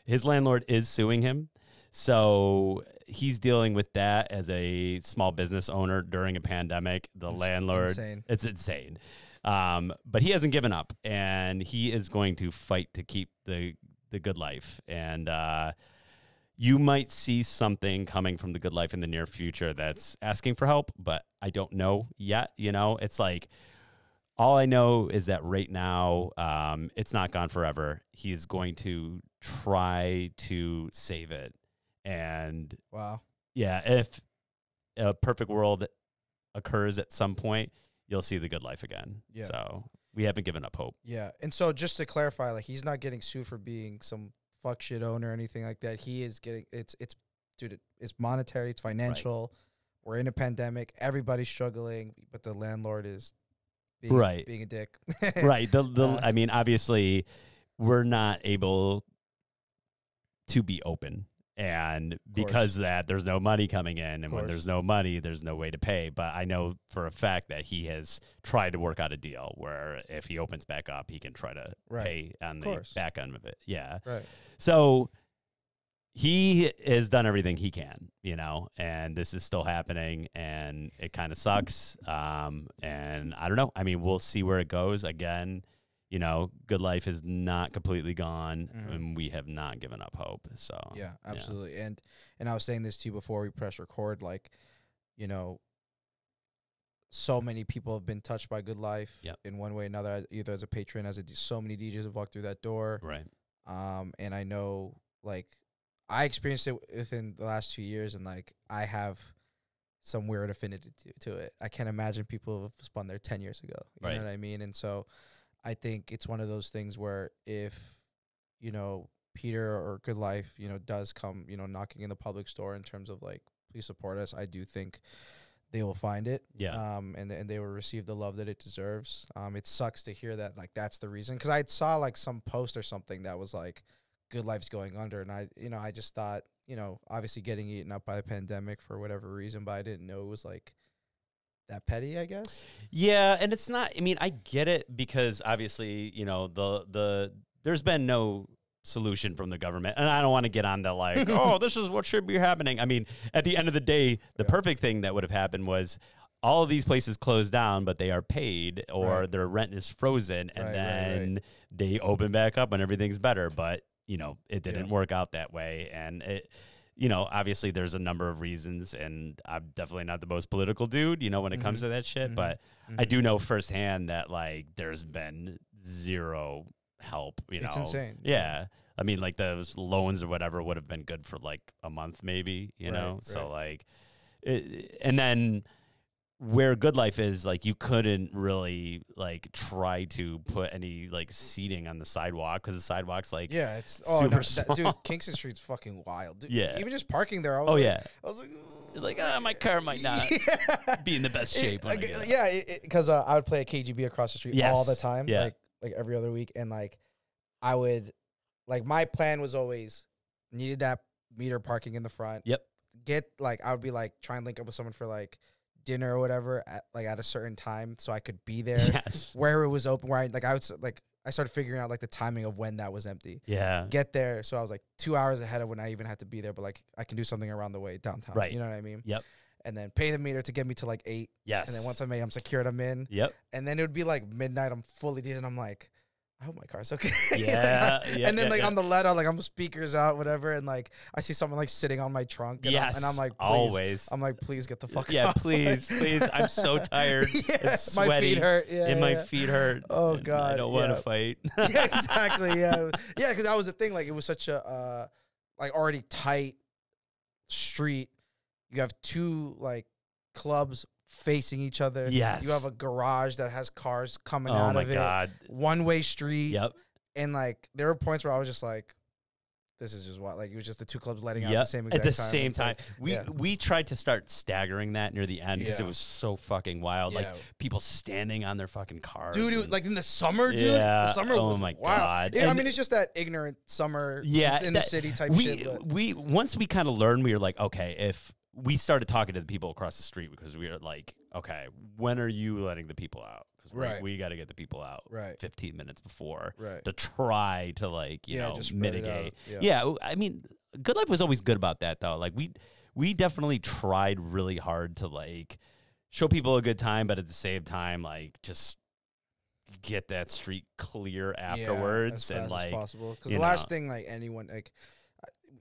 His landlord is suing him. So he's dealing with that as a small business owner during a pandemic. The landlord, insane. It's insane. But he hasn't given up, and he is going to fight to keep the Good Life. And you might see something coming from the Good Life in the near future that's asking for help, but I don't know yet. You know, it's like, all I know is that right now, it's not gone forever. He's going to try to save it. And wow. Yeah, if a perfect world occurs at some point, you'll see the Good Life again. Yeah. So we haven't given up hope. Yeah. And so just to clarify, like, he's not getting sued for being some fuck shit owner or anything like that. He is getting, dude, it's monetary, it's financial. Right. We're in a pandemic. Everybody's struggling, but the landlord is being a dick. Right. I mean, obviously, we're not able to be open. And because of that, there's no money coming in. And when there's no money, there's no way to pay. But I know for a fact that he has tried to work out a deal where if he opens back up, he can try to pay on the back end of it. Yeah. Right. So he has done everything he can, you know, and this is still happening, and it kind of sucks. And I don't know. I mean, we'll see where it goes. Again, you know, Good Life is not completely gone, and we have not given up hope. So yeah, absolutely. Yeah. And I was saying this to you before we press record, like, you know, so many people have been touched by Good Life in one way or another, either as a patron, so many DJs have walked through that door. Right. And I know, like, I experienced it within the last 2 years, and like I have some weird affinity to it. I can't imagine people have spun there 10 years ago. You know what I mean? And so I think it's one of those things where if, you know, Peter or Good Life, you know, does come, you know, knocking in the public store in terms of like, please support us, I do think they will find it. Yeah. And they will receive the love that it deserves. It sucks to hear that, like, that's the reason. Because I saw like some post or something that was like, Good Life's going under, and I just thought, you know, obviously getting eaten up by the pandemic for whatever reason, but I didn't know it was like that petty, I guess. Yeah, and it's not. I mean, I get it because obviously, you know, there's been no solution from the government, and I don't want to get on to like, oh, this is what should be happening. I mean, at the end of the day, the perfect thing that would have happened was all of these places closed down, but they are paid or their rent is frozen, and then they open back up and everything's better, but you know, it didn't work out that way. And it, you know, obviously there's a number of reasons, and I'm definitely not the most political dude, you know, when it comes to that shit. But I do know firsthand that like there's been zero help, you know. It's insane. Yeah. I mean, like those loans or whatever would have been good for like a month maybe, you know. So like, and then where Good Life is, like, you couldn't really like try to put any like seating on the sidewalk because the sidewalk's like it's super dude, Kingston Street's fucking wild, dude. Yeah, even just parking there, I was like my car might not be in the best shape. Because I would play at KGB across the street all the time, like every other week, and like I would like my plan was always needed that meter parking in the front. Yep. I would be like trying to link up with someone for like dinner or whatever at a certain time so I could be there. Yes. Where it was open, where I started figuring out like the timing of when that was empty. Yeah. Get there. So I was like 2 hours ahead of when I even had to be there, but like I can do something around the way downtown. Right. You know what I mean? Yep. And then pay the meter to get me to like 8. Yes. And then once I'm secured, I'm in. Yep. And then it would be like midnight, I'm fully dead, and I'm like, I hope my car's okay. Yeah. Yeah. And then yeah, on the ladder, like I'm speakers out, whatever, and like I see someone like sitting on my trunk. And yes. I'm like, please. Always. I'm like, please get the fuck Yeah. out. Please. I'm so tired. Yeah, It's my sweaty. feet hurt. Yeah, and my yeah. feet hurt. Oh, and God, I don't want to yeah. fight. Yeah, exactly. Yeah. Yeah, because that was the thing. Like it was such a like already tight street. You have 2 like clubs facing each other. Yes. You have a garage that has cars coming Oh out my of it. God. One-way street. Yep. And like there were points where I was just like, this is just what, like it was just the 2 clubs letting out Yep. at the same exact At the time. same It's like, time. We tried to start staggering that near the end because Yeah. it was so fucking wild. Like Yeah. people standing on their fucking cars. dude, and- like in the summer, dude. Yeah. The summer Oh was my wild. God. Yeah, I And- mean, it's just that ignorant summer yeah, in the that- city type shit. But we once we kind of learned, we were like, okay, if we started talking to the people across the street because we were like, okay, when are you letting the people out? Because Right. we got to get the people out Right. 15 minutes before Right. to try to like you know just spread it mitigate. out. Yeah, I mean, Good Life was always good about that though. Like we definitely tried really hard to like show people a good time, but at the same time, like just get that street clear afterwards as and fast like as possible. Because you the last know. thing, like anyone, like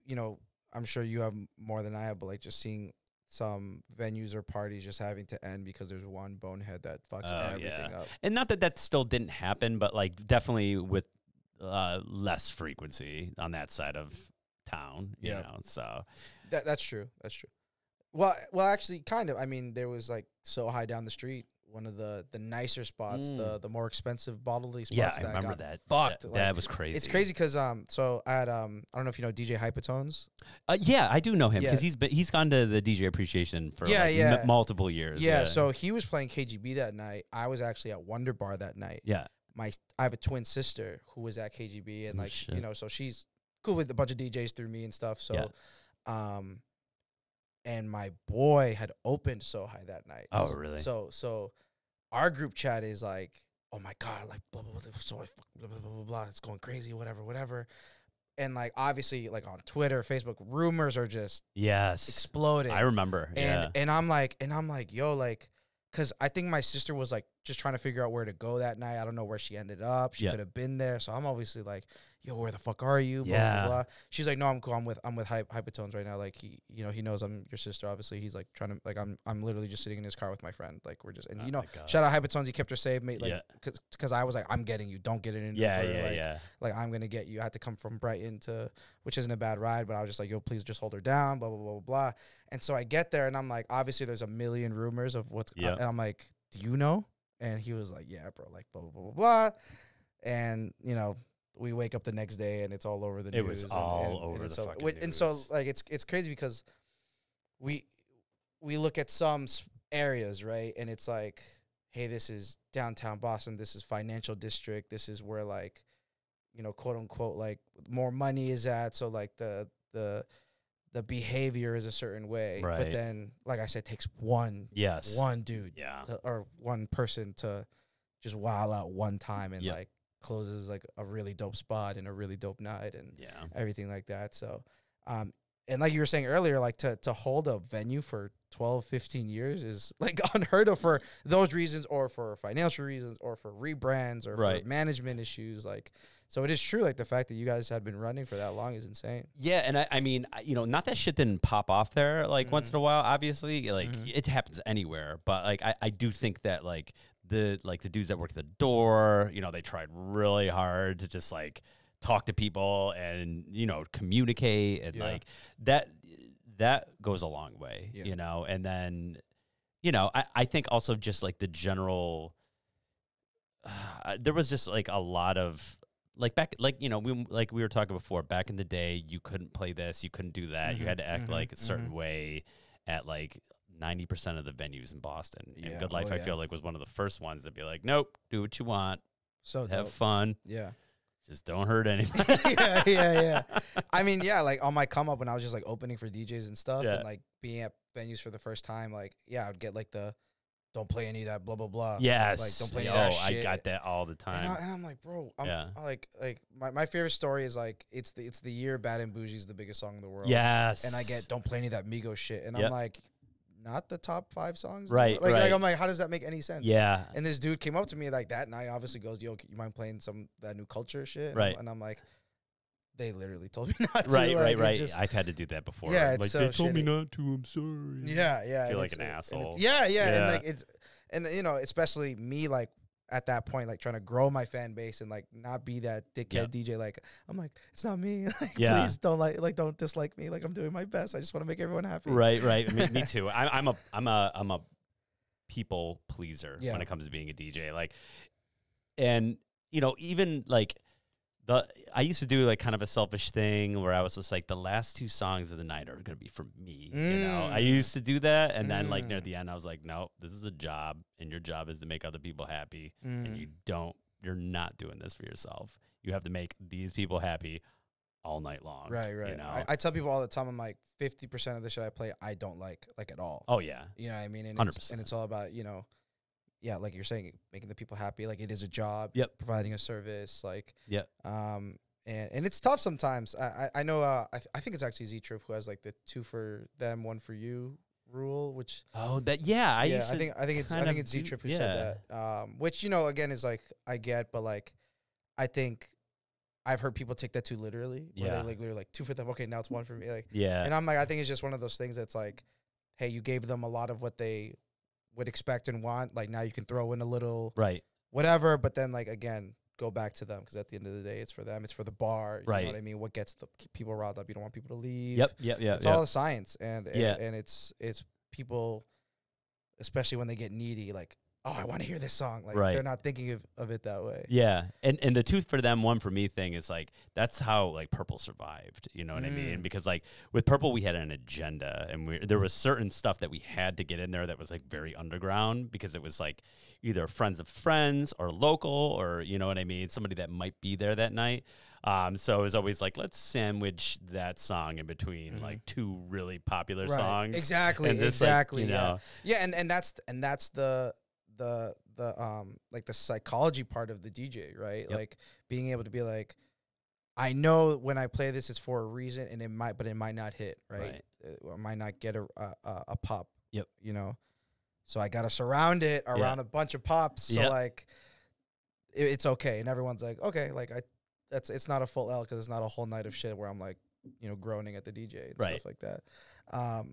you know, I'm sure you have more than I have, but like just seeing some venues or parties just having to end because there's one bonehead that fucks everything up. And not that that still didn't happen, but like definitely with less frequency on that side of town, you know. So That's true. That's true. Well, actually, kind of. I mean, there was like So High down the street, one of the nicer spots, the more expensive bottled spots. yeah, I that remember got that. fucked. That Like, was crazy. it's crazy because so I had I don't know if you know DJ Hypatones. Yeah, I do know him because Yeah. he's gone to the DJ appreciation for Yeah, like yeah. multiple years. Yeah, so he was playing KGB that night. I was actually at Wonder Bar that night. yeah, I have a twin sister who was at KGB, and Oh, like shit. you know, so she's cool with a bunch of DJs through me and stuff. So, and my boy had opened So High that night. Oh, really? So our group chat is like, oh my god, like blah blah blah, So High, blah blah blah blah blah, it's going crazy, whatever. And like obviously like on Twitter, Facebook, rumors are just yes, exploding. I remember. And I'm like, yo, like, because I think my sister was like just trying to figure out where to go that night. I don't know where she ended up. She Yeah. could have been there. So I'm obviously like, yo, where the fuck are you? Blah, Yeah. blah, blah. She's like, no, I'm cool. I'm with Hypatones right now. Like he knows I'm your sister. Obviously, he's like trying to like I'm literally just sitting in his car with my friend. Like we're just Oh you know, my God. shout out Hypatones. He kept her safe, mate. Like Yeah. because I was like, I'm getting you. Don't get it in. Yeah, Uber. yeah, like, yeah. Like I'm gonna get you. I had to come from Brighton to, which isn't a bad ride, but I was just like, yo, please just hold her down. Blah blah blah blah blah. And so I get there and I'm like, obviously there's a million rumors of what's. Yeah. And I'm like, do you know? And he was like, yeah, bro. Like blah blah blah blah blah. And you know, we wake up the next day and it's all over the news. It was all over the fucking news. And so like it's crazy because we look at some areas, right, and it's like, hey, this is downtown Boston. This is financial district. This is where like, you know, quote unquote, like more money is at. So like the behavior is a certain way. Right. But then, like I said, it takes one dude Yeah. or one person to just wow out one time and Yep. like closes like a really dope spot and a really dope night and Yeah. everything like that. So, and like you were saying earlier, like to hold a venue for 12, 15 years is like unheard of for those reasons or for financial reasons or for rebrands or Right. for management issues. Like, so it is true. Like the fact that you guys had been running for that long is insane. Yeah, and I mean, you know, not that shit didn't pop off there like once in a while. Obviously, like it happens anywhere, but like I do think that like the dudes that work at the door, you know, they tried really hard to just like talk to people and you know communicate and like that goes a long way, you know. And then you know, I think also just like the general, there was just like a lot of. Like back, like you know, we were talking before. Back in the day, you couldn't play this, you couldn't do that. You had to act like a certain way at like 90% of the venues in Boston. And Good Life, I feel like, was one of the first ones that be like, nope, do what you want, So have dope. fun. Yeah. just don't hurt anybody. yeah. I mean, yeah, like on my come up when I was just like opening for DJs and stuff and like being at venues for the first time, like, yeah, I would get like the don't play any of that blah, blah, blah. Yes. Like, don't play any of that shit. I got that all the time. And I'm like, bro, my favorite story is like, it's the year Bad and Bougie is the biggest song in the world. Yes. And I get don't play any of that Migos shit. And I'm like, not the top 5 songs. Right, like, right. like, I'm like, how does that make any sense? Yeah. And this dude came up to me like that night, obviously goes, yo, you mind playing that new culture shit? Right. And I'm like, they literally told me not to. Right, like, right. Just, I've had to do that before. Yeah, it's like, so they told me shitty. not to. I'm sorry. Yeah. I feel like an asshole. Yeah. And like and you know, especially me, like at that point, like trying to grow my fan base and like not be that dickhead DJ. Like I'm like, it's not me. Like, please don't don't dislike me. Like I'm doing my best. I just want to make everyone happy. Right. Me too. I'm a people pleaser when it comes to being a DJ. Like, and you know, even like I used to do like kind of a selfish thing where I was just like, the last 2 songs of the night are going to be for me. You know, I used to do that. And then like near the end, I was like, no, this is a job and your job is to make other people happy. And you're not doing this for yourself. You have to make these people happy all night long. Right. You know? I tell people all the time, I'm like 50% of the shit I play, I don't like at all. Oh yeah. You know what I mean? And 100%. It's all about, you know, yeah, like you're saying, making the people happy. Like it is a job. Yep. Providing a service. Like. Yep. And it's tough sometimes. I know. I think it's actually Z-Trip who has like the 2 for them, 1 for you rule. Which. Oh, that yeah. I think it's Z-Trip who said that. Which, you know, again is like I get, but like I think I've heard people take that too literally. Where they like literally like 2 for them. Okay, now it's 1 for me. Like And I'm like, I think it's just one of those things that's like, hey, you gave them a lot of what they would expect and want. Like now you can throw in a little whatever, but then like again, go back to them because at the end of the day, it's for them. It's for the bar. You know what I mean? What gets the people riled up? You don't want people to leave. Yep. It's all a science, and it's people, especially when they get needy. Like, oh, I want to hear this song. Like they're not thinking of it that way. Yeah. And the 2 for them, 1 for me thing is like, that's how like Purple survived. You know what I mean? Because like with Purple, we had an agenda and there was certain stuff that we had to get in there that was like very underground because it was like either friends of friends or local or, you know what I mean? Somebody that might be there that night. So it was always like, let's sandwich that song in between like 2 really popular songs. Exactly. Like, you know. Yeah. And that's the like the psychology part of the DJ, right? Like being able to be like, I know when I play this, it's for a reason, and it might not hit, right? It might not get a pop. Yep. You know, so I gotta surround it around a bunch of pops. So like, it's okay, and everyone's like, okay, like it's not a full L because it's not a whole night of shit where I'm like, you know, groaning at the DJ and stuff like that.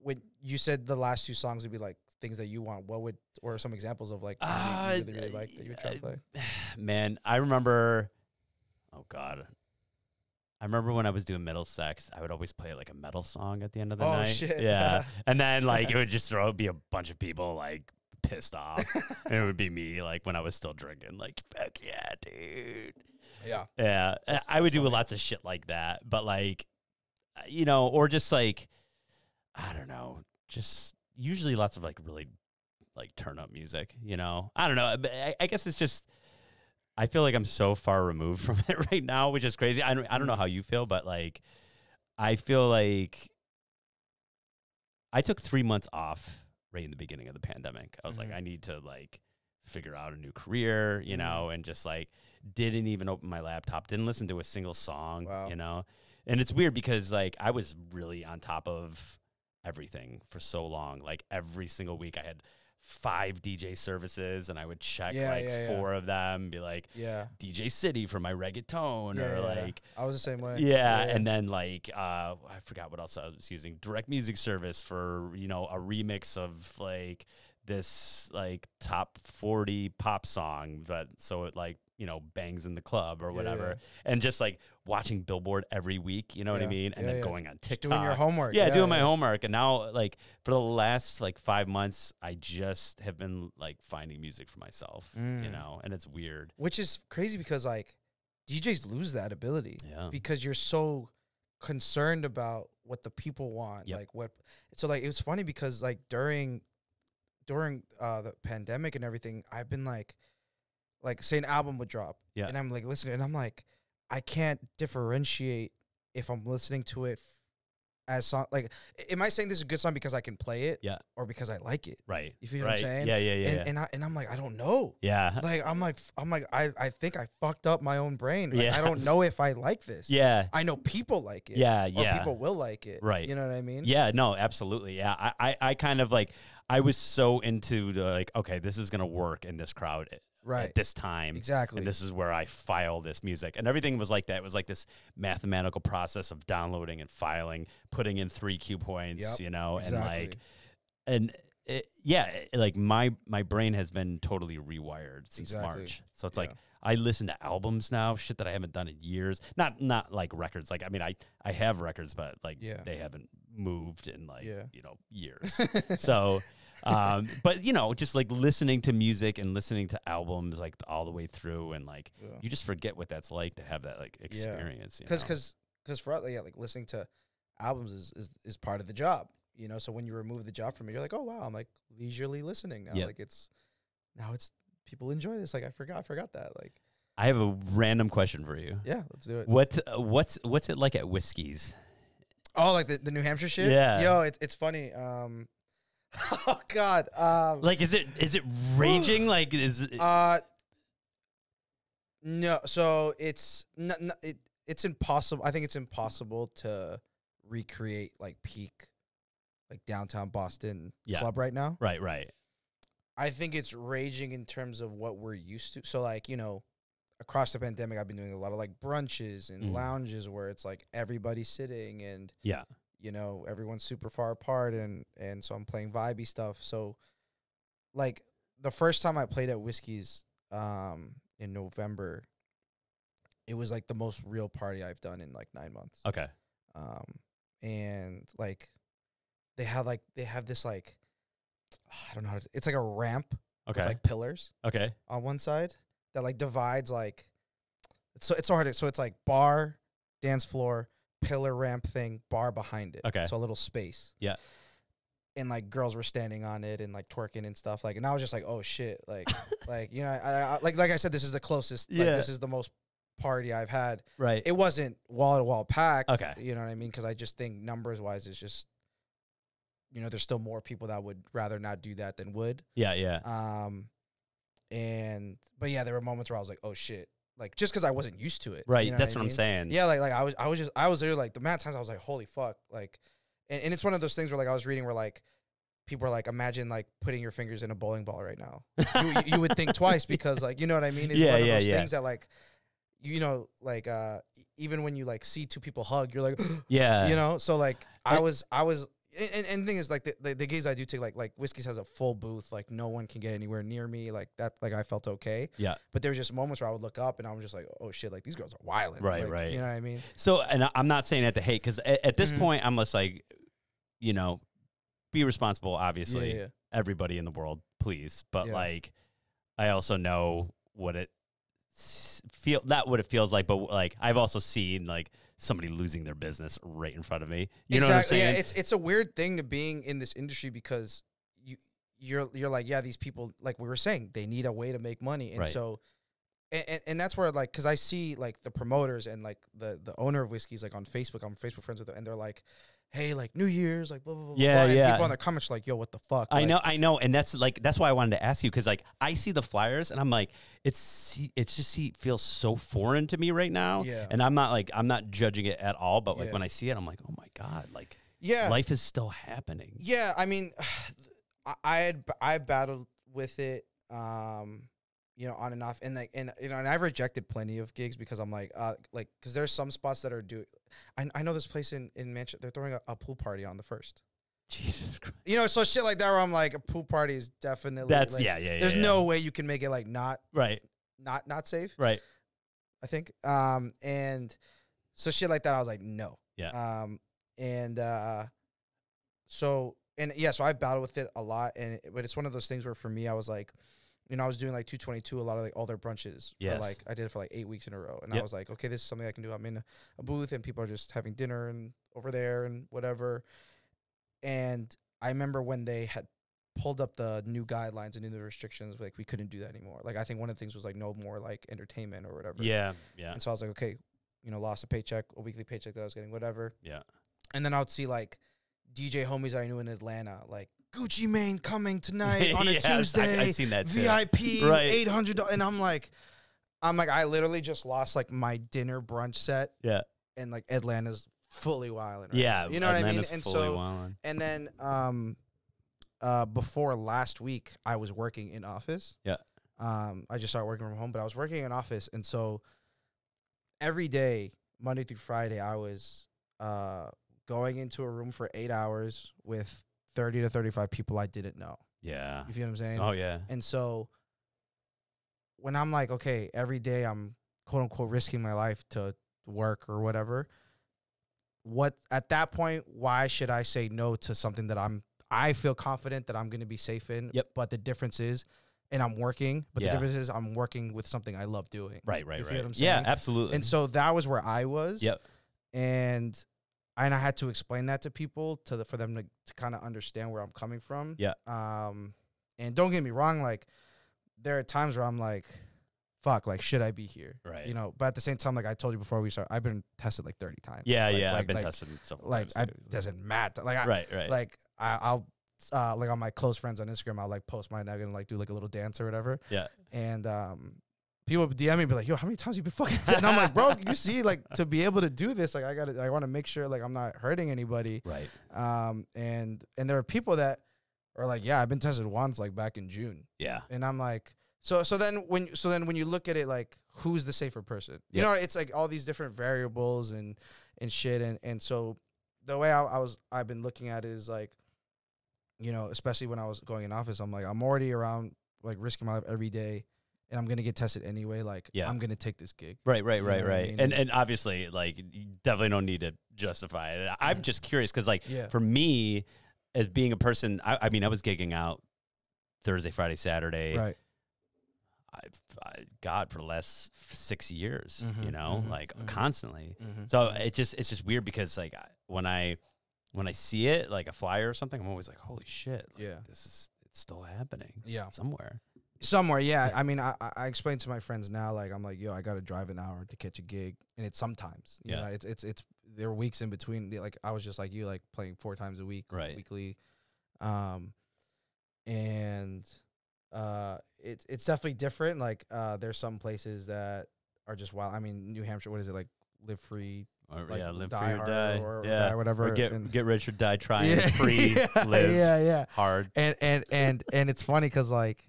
When you said the last 2 songs would be like things that you want, what are some examples of like music you really like that you would try to play? Man, I remember. Oh God, I remember when I was doing Middlesex, I would always play like a metal song at the end of the night. Shit. Yeah, and then like it would just be a bunch of people like pissed off, and it would be me like when I was still drinking, like fuck yeah, dude. Yeah. I would do lots of shit like that, but like, you know, or just like, I don't know, just usually lots of like really like turn up music, you know. I don't know. I guess it's just I feel like I'm so far removed from it right now, which is crazy. I don't know how you feel, but like I feel like I took 3 months off right in the beginning of the pandemic. I was like, I need to like figure out a new career, you know, and just like didn't even open my laptop, didn't listen to a single song, you know. And it's weird because like I was really on top of everything for so long. Like every single week I had 5 DJ services and I would check 4 of them, be like DJ City for my reggaeton or like I was the same way. And then like I forgot what else I was using, direct music service for, you know, a remix of like this like top 40 pop song, but so it like, you know, bangs in the club or whatever. And just like watching Billboard every week, you know what I mean? And then going on TikTok. Just doing your homework. Doing my homework. And now like for the last like 5 months, I just have been like finding music for myself, you know, and it's weird. Which is crazy because like DJs lose that ability because you're so concerned about what the people want. Like what, so like, it was funny because like during the pandemic and everything, I've been like like say an album would drop, Yeah. and I'm like listening, and I'm like, I can't differentiate if I'm listening to it as song. Like, am I saying this is a good song because I can play it, Yeah. or because I like it? Right. You feel what right. I'm saying? Yeah. And I'm like, I don't know. Yeah. Like I'm like I think I fucked up my own brain. Like, Yeah. I don't know if I like this. Yeah. I know people like it. Yeah. Or Yeah. people will like it. Right. You know what I mean? Yeah, no, absolutely. Yeah. I kind of like, I was so into the, like, okay, this is going to work in this crowd Right. at this time. Exactly. And this is where I file this music. And everything was like that. It was like this mathematical process of downloading and filing, putting in 3 cue points, Yep, you know, exactly. and like my brain has been totally rewired since Exactly. March. So it's Yeah. like, I listen to albums now, shit that I haven't done in years. Not like records. Like, I mean, I have records, but like they haven't moved in like, you know, years. So, but you know, just like listening to music and listening to albums like all the way through, and like you just forget what that's like to have that like experience. Because for us, like listening to albums is part of the job, you know. So when you remove the job from it, you're like, oh wow, I'm like leisurely listening now. Yep. Like it's people enjoy this. Like I forgot that. Like I have a random question for you. yeah, let's do it. What's it like at Whiskey's? Oh, like the New Hampshire shit. Yeah. Yo, it's funny. Oh God. Like, is it raging? Like, is it? No. So it's it's impossible. I think it's impossible to recreate like peak, like downtown Boston club right now. Right. I think it's raging in terms of what we're used to. So like, you know, across the pandemic, I've been doing a lot of like brunches and lounges where it's like everybody's sitting and you know, everyone's super far apart, and so I'm playing vibey stuff. So like the first time I played at Whiskey's in November, it was like the most real party I've done in like 9 months. Okay. And like they have this like, I don't know how to, it's like a ramp with like pillars on one side that like divides like, it's hard. So it's like bar, dance floor, pillar ramp thing, bar behind it. Okay. So a little space. Yeah. And like girls were standing on it and like twerking and stuff. Like, and I was just like, oh shit. Like, like, you know, I like I said, this is the closest, like, this is the most party I've had. Right. It wasn't wall to wall packed. Okay. You know what I mean? Cause I just think numbers wise, it's just, you know, there's still more people that would rather not do that than would. Yeah. But yeah, there were moments where I was like, oh shit. Like just because I wasn't used to it, right? You know That's what I mean? I'm saying. Yeah, like I was there like the amount of times I was like, holy fuck, like, and it's one of those things where like I was reading where like people are like, imagine like putting your fingers in a bowling ball right now. you would think twice because like, you know what I mean? It's one of those things that like, you know, like even when you like see 2 people hug, you're like, yeah, you know. So like I was. And the thing is, like the gigs I do take, like Whiskey's has a full booth, like no one can get anywhere near me, like that, like I felt okay. Yeah. But there were just moments where I would look up and I was just like, oh shit, like these girls are wild. Right, like, right. You know what I mean? So, and I'm not saying that to hate, because at this point, I'm just like, you know, be responsible, obviously. Yeah. Everybody in the world, please. But like, I also know what it what it feels like, but like I've also seen like somebody losing their business right in front of me. You know what I'm saying? Yeah, it's a weird thing to being in this industry because you're like, yeah, these people, like we were saying, they need a way to make money. And so and that's where like, because I see like the promoters and like the owner of Whiskey's like on Facebook, I'm Facebook friends with them, and they're like, hey, like New Year's, like blah blah blah. And people on their comments are like, yo, what the fuck? I know, and that's why I wanted to ask you, because like I see the flyers and I'm like, it's just feels so foreign to me right now. Yeah. And I'm not judging it at all, but like when I see it, I'm like, oh my god, like life is still happening. Yeah, I mean, I battled with it, you know, on and off, and like, and you know, and I've rejected plenty of gigs because I'm like, because there's some spots that are I know this place in Manchester, they're throwing a pool party on the 1st. Jesus Christ. You know, so shit like that where I'm like, a pool party is definitely that's like, There's no way you can make it like not safe. Right. I think. And so shit like that, I was like, no. Yeah. So I battled with it a lot, but it's one of those things where for me, I was like, you know, I was doing like 222, a lot of like all their brunches. Yes. For like I did it for like 8 weeks in a row, and I was like, okay, this is something I can do. I'm in a booth, and people are just having dinner and over there and whatever. And I remember when they had pulled up the new guidelines and new restrictions, like we couldn't do that anymore. Like I think one of the things was like no more like entertainment or whatever. Yeah. Yeah. And so I was like, okay, you know, lost a weekly paycheck that I was getting, whatever. Yeah. And then I would see like DJ homies that I knew in Atlanta, like Gucci Mane coming tonight on a Tuesday. I've seen that too. VIP, Right. $800. And I'm like, I literally just lost like my dinner brunch set. Yeah. And like Atlanta's fully wilding. Right Yeah. now. You know what I mean? Atlanta's And fully so, wilding. and then before last week, I was working in office. Yeah. I just started working from home, but I was working in office. And so every day, Monday through Friday, I was going into a room for 8 hours with 30 to 35 people I didn't know. Yeah. You feel what I'm saying? Oh yeah. And so when I'm like, okay, every day I'm quote unquote risking my life to work or whatever, what at that point, why should I say no to something that I feel confident that I'm going to be safe in? Yep. But the difference is, and I'm working, but Yeah. the difference is I'm working with something I love doing. Right. You feel what I'm Yeah, saying? absolutely. And so that was where I was. Yep. And I had to explain that to people for them to kind of understand where I'm coming from. Yeah. And don't get me wrong, like there are times where I'm like, fuck, like should I be here? Right. You know, but at the same time, like I told you before we started, I've been tested like 30 times. Yeah, Like- yeah. like- I've been like- tested several Like times. it doesn't matter. Like Right. like I'll like on my close friends on Instagram, I'll like post my nugget and like do like a little dance or whatever. Yeah. And people DM me and be like, yo, how many times you been fucking dead? And I'm like, bro, you see, like to be able to do this, like I want to make sure like I'm not hurting anybody. Right. And there are people that are like, yeah, I've been tested once, like back in June. Yeah. And I'm like, so then when you look at it, like who's the safer person? You know, it's like all these different variables and shit. And so the way I've been looking at it is like, you know, especially when I was going in office, I'm like, I'm already around like risking my life every day. And I'm going to get tested anyway. Like, Yeah. I'm going to take this gig. Right. know what I mean? And obviously, like, you definitely don't need to justify it. I'm just curious because, like, Yeah. for me, as being a person, I mean, I was gigging out Thursday, Friday, Saturday. Right. God, for the last 6 years, Mhm, you know, mhm, like mhm. constantly. Mhm. So it's just weird because, like, when I see it, like a flyer or something, I'm always like, holy shit. Like, Yeah. it's still happening. Yeah. Somewhere. Somewhere, yeah. I mean, I explain to my friends now, like, I'm like, yo, I got to drive an hour to catch a gig. And it's sometimes, you Yeah. know, it's there are weeks in between. Like, I was just like you, like playing 4 times a week, Right. weekly. And it's definitely different. Like, there's some places that are just wild. I mean, New Hampshire, what is it, like, live free? Or, Like, live die free or hard die. or yeah. die, whatever, Or get and- rich or die trying. Yeah. Free, Yeah, live yeah. hard. And it's funny because, like,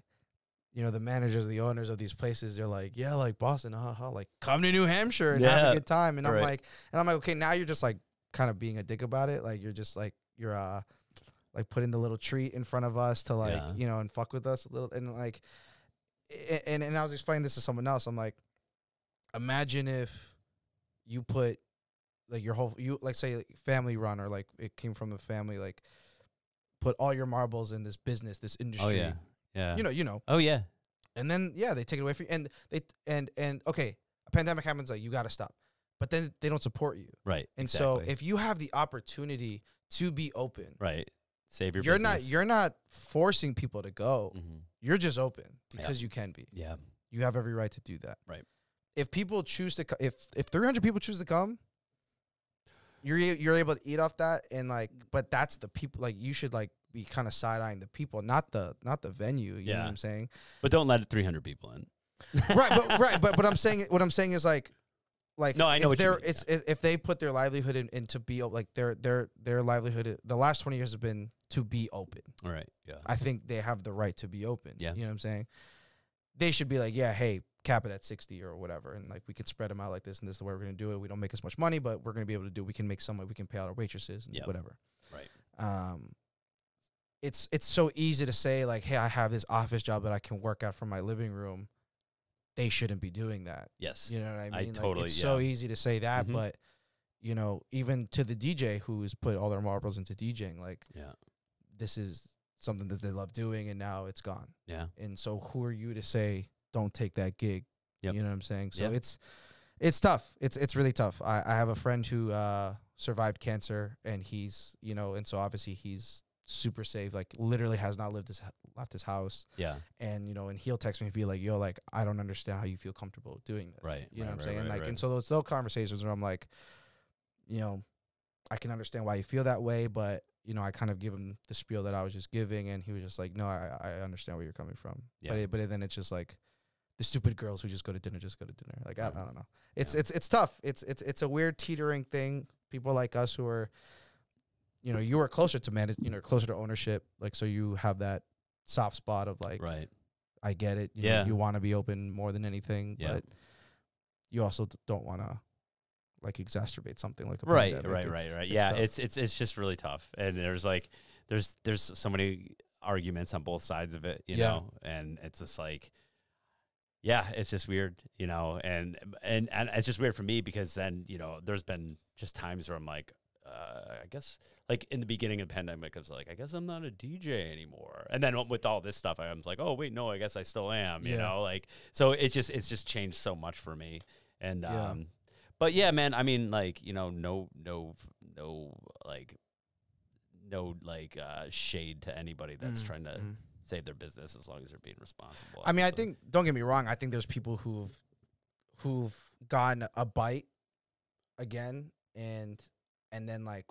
you know, the managers, the owners of these places, they're like, yeah, like Boston, like come to New Hampshire and have Yeah. a good time. And Right. I'm like, okay, now you're just like kind of being a dick about it. Like you're just like like putting the little treat in front of us to like, Yeah. you know, and fuck with us a little. And like, and I was explaining this to someone else. I'm like, imagine if you put like like say like family run or like it came from the family, like put all your marbles in this business, this industry. Oh yeah. Yeah. You know. Oh yeah. And then they take it away from you, and they and okay, a pandemic happens, like you got to stop, but then they don't support you. Right. And exactly. so if you have the opportunity to be open, right. Save your you're business. not forcing people to go. Mhm. You're just open because you can be. Yeah. You have every right to do that. Right. If people choose to, if 300 people choose to come, you're able to eat off that, and like, but that's the people. Like you should like be kind of side eyeing the people, not the venue. You know what I'm saying? But don't let 300 people in. But I'm saying what I'm saying is like No, I know what you mean, it's if they put their livelihood in to be like their livelihood, the last 20 years have been to be open. All right. Yeah. I think they have the right to be open. Yeah. You know what I'm saying? They should be like, yeah, hey, cap it at 60 or whatever, and like we could spread them out like this, and this is the way we're gonna do it. We don't make as much money, but we're gonna be able to do. We can make some money. We can pay out our waitresses and whatever. Right. It's so easy to say like, hey, I have this office job that I can work out from my living room. They shouldn't be doing that. Yes. You know what I mean? I Like, totally. it's so easy to say that, Mhm. but you know, even to the DJ who's put all their marbles into DJing, like, Yeah. this is something that they love doing, and now it's gone. Yeah. And so, who are you to say don't take that gig? Yep. You know what I'm saying? So Yep. it's tough. It's really tough. I have a friend who survived cancer, and he's, you know, and so obviously he's super safe, like literally has not left his house. Yeah. And, you know, and he'll text me and be like, yo, like, I don't understand how you feel comfortable doing this. Right. You know what I'm right, saying? right, Like, right. and so those little conversations where I'm like, you know, I can understand why you feel that way, but, you know, I kind of give him the spiel that I was just giving, and he was just like, no, I understand where you're coming from. Yeah. But then it's just like, the stupid girls who just go to dinner. Like, I don't know. It's Yeah. it's tough. It's a weird teetering thing. People like us who are, you know, you are closer to closer to ownership. Like, so you have that soft spot of like, Right. I get it. You Yeah. know, you want to be open more than anything, Yeah. but you also don't want to like exacerbate something like a Right. pandemic. Right. It's Yeah. tough. It's just really tough. And there's so many arguments on both sides of it, you Yeah. know, and it's just like, yeah, it's just weird, you know, and it's just weird for me because then, you know, there's been just times where I'm like, I guess like in the beginning of the pandemic, I was like, I guess I'm not a DJ anymore. And then with all this stuff, I was like, oh wait, no, I guess I still am, you know, like, so it's just changed so much for me. And, but yeah, man, I mean, like, you know, no shade to anybody that's trying to save their business as long as they're being responsible. I mean, I obviously. think, don't get me wrong, I think there's people who've gotten a bite again and then like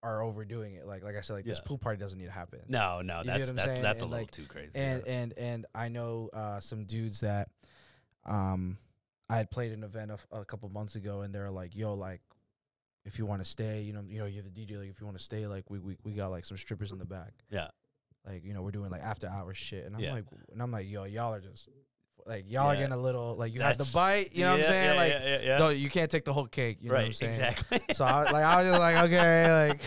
are overdoing it. Like I said, like this Yeah. pool party doesn't need to happen. No, You know that's what I'm that's saying? that's a And, little like, too crazy. And I know some dudes that I had played an event a couple months ago, and they're like, yo, like, if you want to stay, you know, you're the DJ, like, if you want to stay, like, we got like some strippers in the back. Yeah. Like, you know, we're doing like after hours shit. And Yeah. I'm like, yo, y'all are just like, y'all are Yeah. you have the That's- bite, you know what I'm saying? Like, yeah. don't, you can't take the whole cake, you know what I'm Right, saying? exactly. So I was just like, okay, like,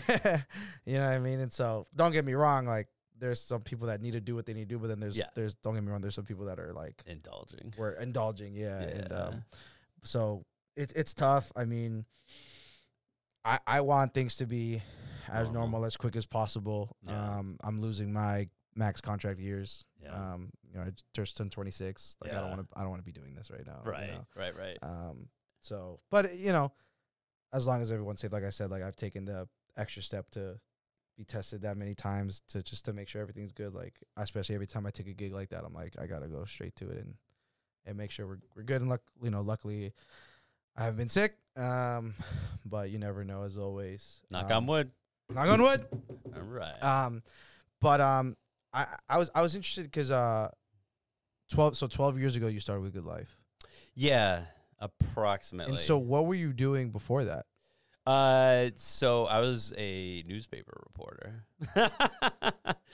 you know what I mean? And so don't get me wrong, like, there's some people that need to do what they need to do, but then there's don't get me wrong, there's some people that are like Indulging. we're indulging, yeah. Yeah. And so it's tough. I mean, I want things to be as normal as quick as possible. Yeah. I'm losing my max contract years. Yeah. You know, I just turned 26. Like, Yeah. I don't want to be doing this right now. Right, You know? right. So, but you know, as long as everyone's safe, like I said, like I've taken the extra step to be tested that many times to make sure everything's good. Like, especially every time I take a gig like that, I'm like, I gotta go straight to it and make sure we're good. And luckily, I haven't been sick. But you never know, as always. Knock on wood. Knock on wood. All right. But I was interested because 12 years ago you started with Good Life. Yeah, approximately. And so what were you doing before that? So I was a newspaper reporter.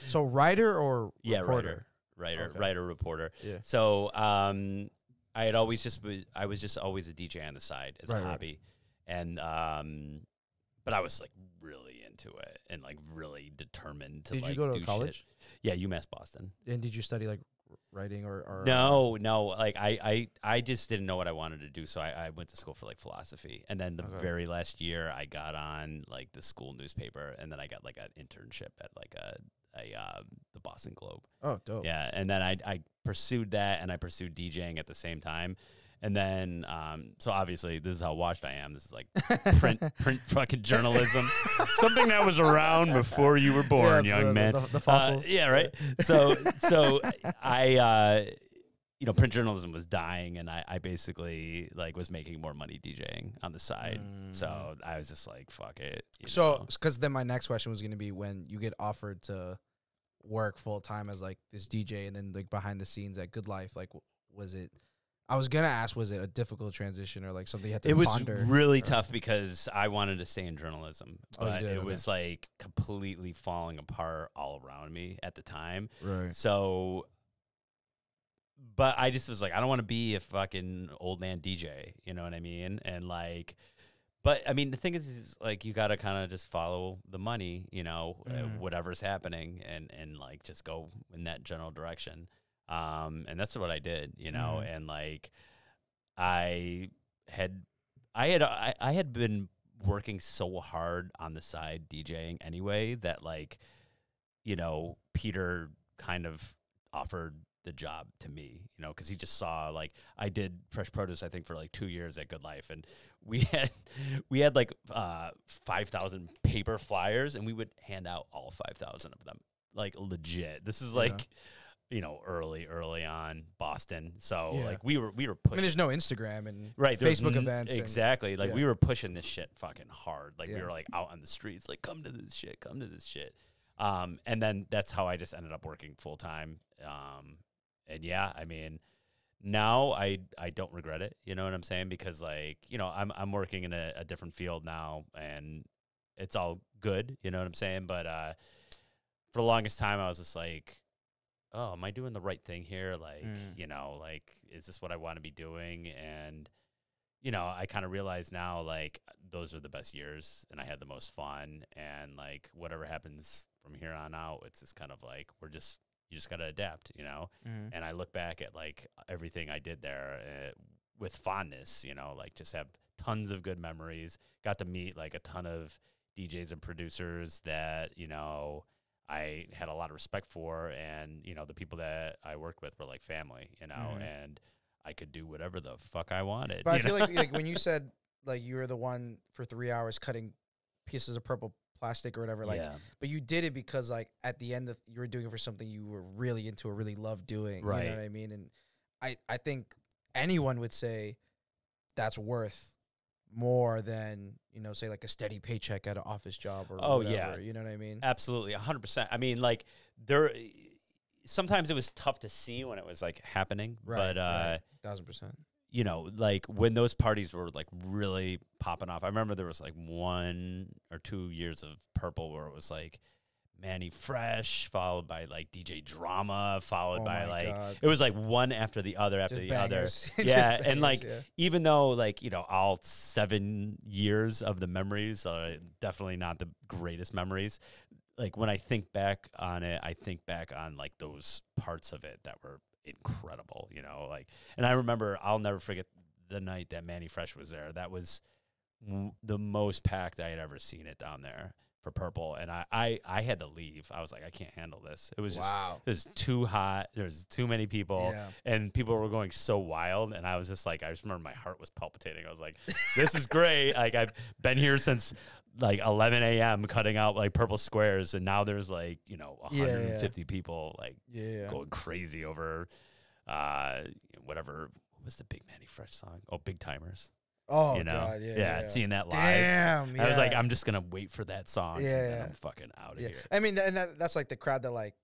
So writer or Yeah, reporter? writer, reporter. Yeah. So I had always I was just always a DJ on the side as a hobby, and but I was like really into it and like really determined to. Did you like, go to do college? Shit. Yeah, UMass Boston. And did you study like writing or No. Like I just didn't know what I wanted to do, so I went to school for like philosophy, and then the very last year I got on like the school newspaper, and then I got like an internship at like the Boston Globe. Oh, dope. Yeah, and then I pursued that, and I pursued DJing at the same time. And then, so obviously, this is how washed I am. This is like print fucking journalism, something that was around before you were born, young man. The fossils. Yeah, right. So I, print journalism was dying, and I basically like was making more money DJing on the side. So I was just like, fuck it. So, because then my next question was going to be, when you get offered to work full time as like this DJ, and then like behind the scenes at Good Life, like was it? I was gonna ask, was it a difficult transition or like something you had to ponder? It was really tough because I wanted to stay in journalism, but it was like completely falling apart all around me at the time. Right. So, but I just was like, I don't want to be a fucking old man DJ. You know what I mean? And like, but I mean, the thing is like, you got to kind of just follow the money, whatever's happening, and like just go in that general direction. And that's what I did, and like, I had been working so hard on the side DJing anyway that like, Peter kind of offered the job to me, you know, because he just saw, like, I did Fresh Produce, I think, for like 2 years at Good Life, and we had like 5,000 paper flyers, and we would hand out all 5,000 of them, like, legit. This is like, you know, early on Boston. So like we were pushing. I mean, there's no Instagram and right, Facebook events. Exactly. Like we were pushing this shit fucking hard. Like we were like out on the streets, like come to this shit. And then that's how I just ended up working full time. And yeah, I mean, now I don't regret it. You know what I'm saying? Because like, you know, I'm working in a different field now, and it's all good. You know what I'm saying? But for the longest time, I was just like, oh, am I doing the right thing here? Like, you know, like, is this what I want to be doing? And, you know, I kind of realize now, like, those are the best years, and I had the most fun. And, like, whatever happens from here on out, it's just kind of like, you just got to adapt, you know? And I look back at, like, everything I did there with fondness, you know, like, just have tons of good memories. Got to meet, like, a ton of DJs and producers that, you know, I had a lot of respect for, and, you know, the people that I worked with were like family, you know, and I could do whatever the fuck I wanted. But I feel like when you said, like, you were the one for 3 hours cutting pieces of purple plastic or whatever, like, but you did it because, like, at the end, you were doing it for something you were really into or really loved doing. Right. You know what I mean? And I think anyone would say that's worth more than, you know, say like a steady paycheck at an office job or whatever, you know what I mean? Absolutely, 100%. I mean, like, sometimes it was tough to see when it was like happening, but 1,000%. You know, like when those parties were like really popping off. I remember there was like 1 or 2 years of Purple where it was like Manny Fresh, followed by like DJ Drama, followed by like it was like one after the other after the other. Yeah, and like even though like, you know, all 7 years of the memories are definitely not the greatest memories. Like when I think back on it, I think back on like those parts of it that were incredible, you know, like, and I remember, I'll never forget the night that Manny Fresh was there. That was the most packed I had ever seen it down there for Purple, and I had to leave. I was like, I can't handle this. It was just, it was too hot. There's too many people, and people were going so wild, and I was just like, I just remember my heart was palpitating. I was like, this is great. Like, I've been here since like 11 a.m. cutting out like purple squares, and now there's like, you know, 150 people like going crazy over whatever. What was the big Manny Fresh song? Oh, Big Timers. Oh, you know? God, yeah. Seeing that live. Damn, I was like, I'm just gonna wait for that song. And then I'm fucking out of here. I mean, and that's like the crowd that, like,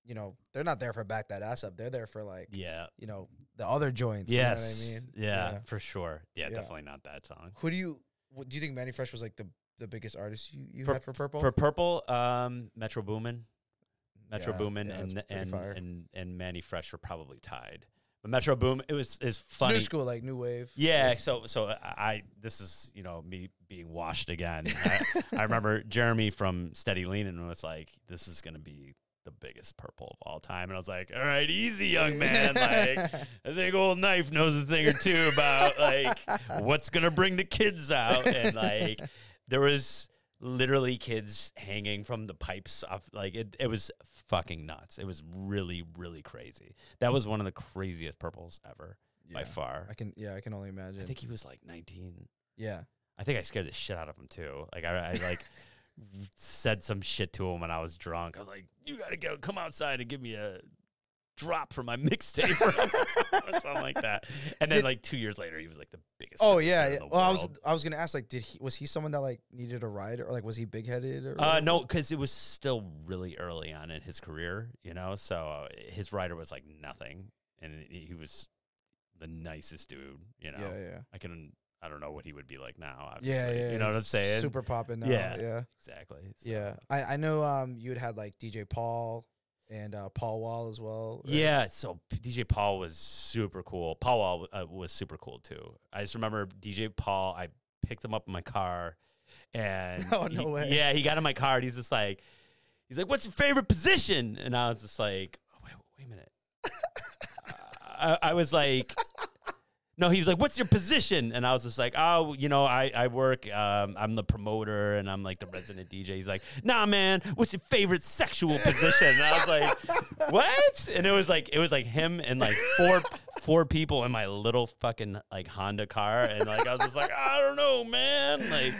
you know, they're not there for Back That Ass Up. They're there for like, you know, the other joints. Yes. You know what I mean? Yeah, for sure. Yeah, definitely not that song. Who do you think Manny Fresh was like the biggest artist you had for Purple? For Purple, Metro Boomin. And Manny Fresh were probably tied. But Metro Boom, it was funny. New school, like new wave. Yeah, so this is, you know, me being washed again. I remember Jeremy from Steady Leanin' was like, this is gonna be the biggest Purple of all time. And I was like, all right, easy, young man. Like, I think old Knife knows a thing or two about like what's gonna bring the kids out. And like there was literally kids hanging from the pipes off, like it was fucking nuts. It was really, really crazy. That was one of the craziest Purples ever by far. I can only imagine. I think he was like 19. Yeah. I think I scared the shit out of him too. Like I like said some shit to him when I was drunk. I was like, you gotta come outside and give me a drop for my mixtape or something like that. And then like 2 years later, he was like the biggest. Oh yeah. Well, I was gonna ask, like, was he someone that like needed a ride, or like was he big headed? Or no, because it was still really early on in his career, you know. So his rider was like nothing, and he was the nicest dude, you know. Yeah. I don't know what he would be like now. Obviously. Yeah. You know what I'm saying? Super popping now. Yeah. Exactly. So. Yeah. I know. You had like DJ Paul and Paul Wall as well. Right? Yeah, so DJ Paul was super cool. Paul Wall was super cool too. I just remember DJ Paul, I picked him up in my car, and oh, no way. Yeah, he got in my car, and he's like, what's your favorite position? And I was just like, oh, wait a minute. I was like, No, he was like, "What's your position?" And I was just like, "Oh, you know, I work. I'm the promoter, and I'm like the resident DJ." He's like, "Nah, man, what's your favorite sexual position?" And I was like, "What?" And it was like him and like four people in my little fucking like Honda car, and like I was just like, "I don't know, man." Like,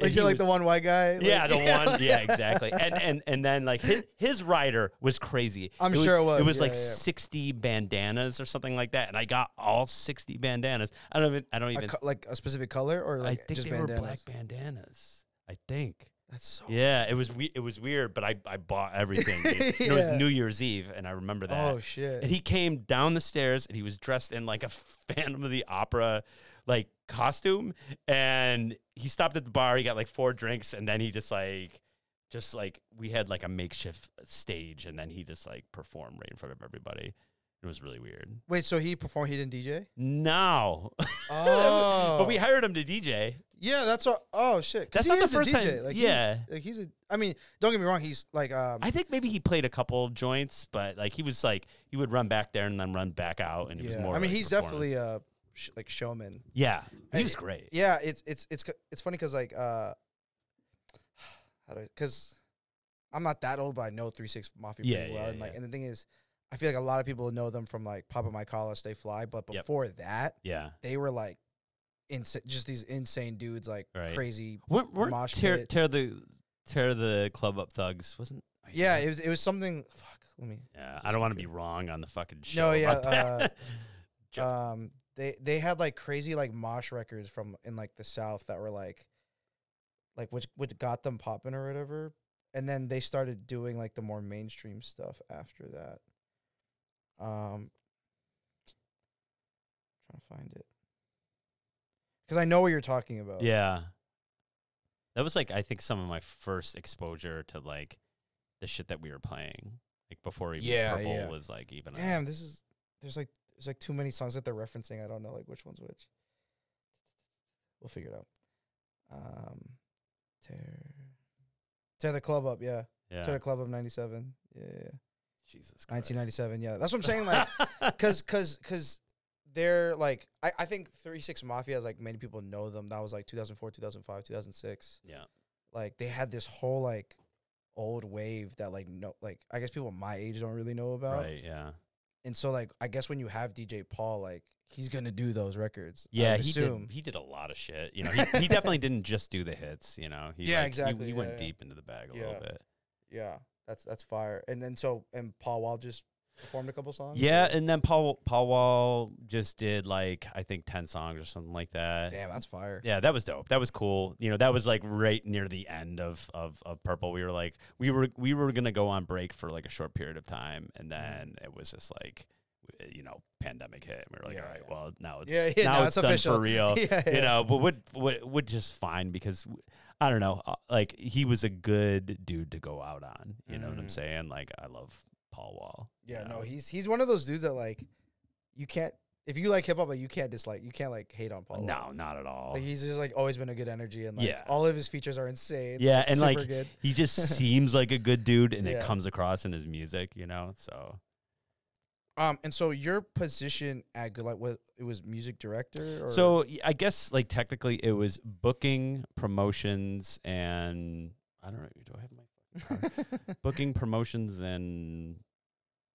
like you're like the one white guy. Like, yeah, the one. Yeah, exactly. And then like his rider was crazy. I'm sure it was. It was like 60 bandanas or something like that, and I got all 60 bandanas. I don't even like a specific color or like I think just they bandanas. were black bandanas. I think. That's so. Yeah, it was weird, but I bought everything. Dude. It was New Year's Eve, and I remember that. Oh shit! And he came down the stairs, and he was dressed in like a Phantom of the Opera like costume, and he stopped at the bar. He got like 4 drinks, and then he just like we had like a makeshift stage, and then he just like performed right in front of everybody. It was really weird. Wait, so he performed? He didn't DJ? No. Oh. But we hired him to DJ. Yeah, that's all. Oh shit! That's he not the is a first DJ. time. Like, yeah. He's a. I mean, don't get me wrong. He's like. I think maybe he played a couple joints, but like he was like he would run back there and then run back out, and it was more. I mean, like he's definitely a like showman. Yeah, he was great. Yeah, it's funny because like because I'm not that old, but I know 3 6 Mafia pretty well, and like and the thing is. I feel like a lot of people know them from like Papa My Collar, Stay Fly, but before that, they were like just these insane dudes, like crazy mosh pit. Tear the club up thugs wasn't. Yeah, it was something. Fuck, let me. Yeah, I don't want to be wrong on the fucking show. No, yeah. They had like crazy like mosh records from in like the South that were like which got them popping or whatever, and then they started doing like the more mainstream stuff after that. Trying to find it because I know what you're talking about. Yeah, that was like I think some of my first exposure to like the shit that we were playing, like before even Purple was like even. Damn, there's like too many songs that they're referencing. I don't know like which one's which. We'll figure it out. Tear the club up, yeah. Tear the club up 97, yeah. Jesus Christ. 1997, yeah. That's what I'm saying, like, because they're, like, I think 3 6 Mafia, like, many people know them. That was, like, 2004, 2005, 2006. Yeah. Like, they had this whole, like, old wave that, like, no, like, I guess people my age don't really know about. Right, yeah. And so, like, I guess when you have DJ Paul, like, he's going to do those records. Yeah, he did a lot of shit. You know, he definitely didn't just do the hits, you know. Exactly. He went deep into the bag a little bit. Yeah. That's fire. And then and Paul Wall just performed a couple songs? Yeah, and then Paul Wall just did like I think 10 songs or something like that. Damn, that's fire. Yeah, that was dope. That was cool. You know, that was like right near the end of Purple. We were like we were gonna go on break for like a short period of time, and then it was just like you know, pandemic hit. And we were like, all right, well now it's now it's done official. For real. You know, but would just fine because I don't know, like he was a good dude to go out on. You know what I'm saying? Like I love Paul Wall. Yeah, no, he's one of those dudes that like you can't if you like hip hop, like you can't like hate on Paul. No, Wall. not at all. Like he's just like always been a good energy and like all of his features are insane. Yeah, like, and super like good. he just seems like a good dude, and it comes across in his music. You know, so. And so your position at Good Light, it was music director? Or? So I guess like technically it was booking, promotions, and I don't know. Do I have my card? Booking, promotions, and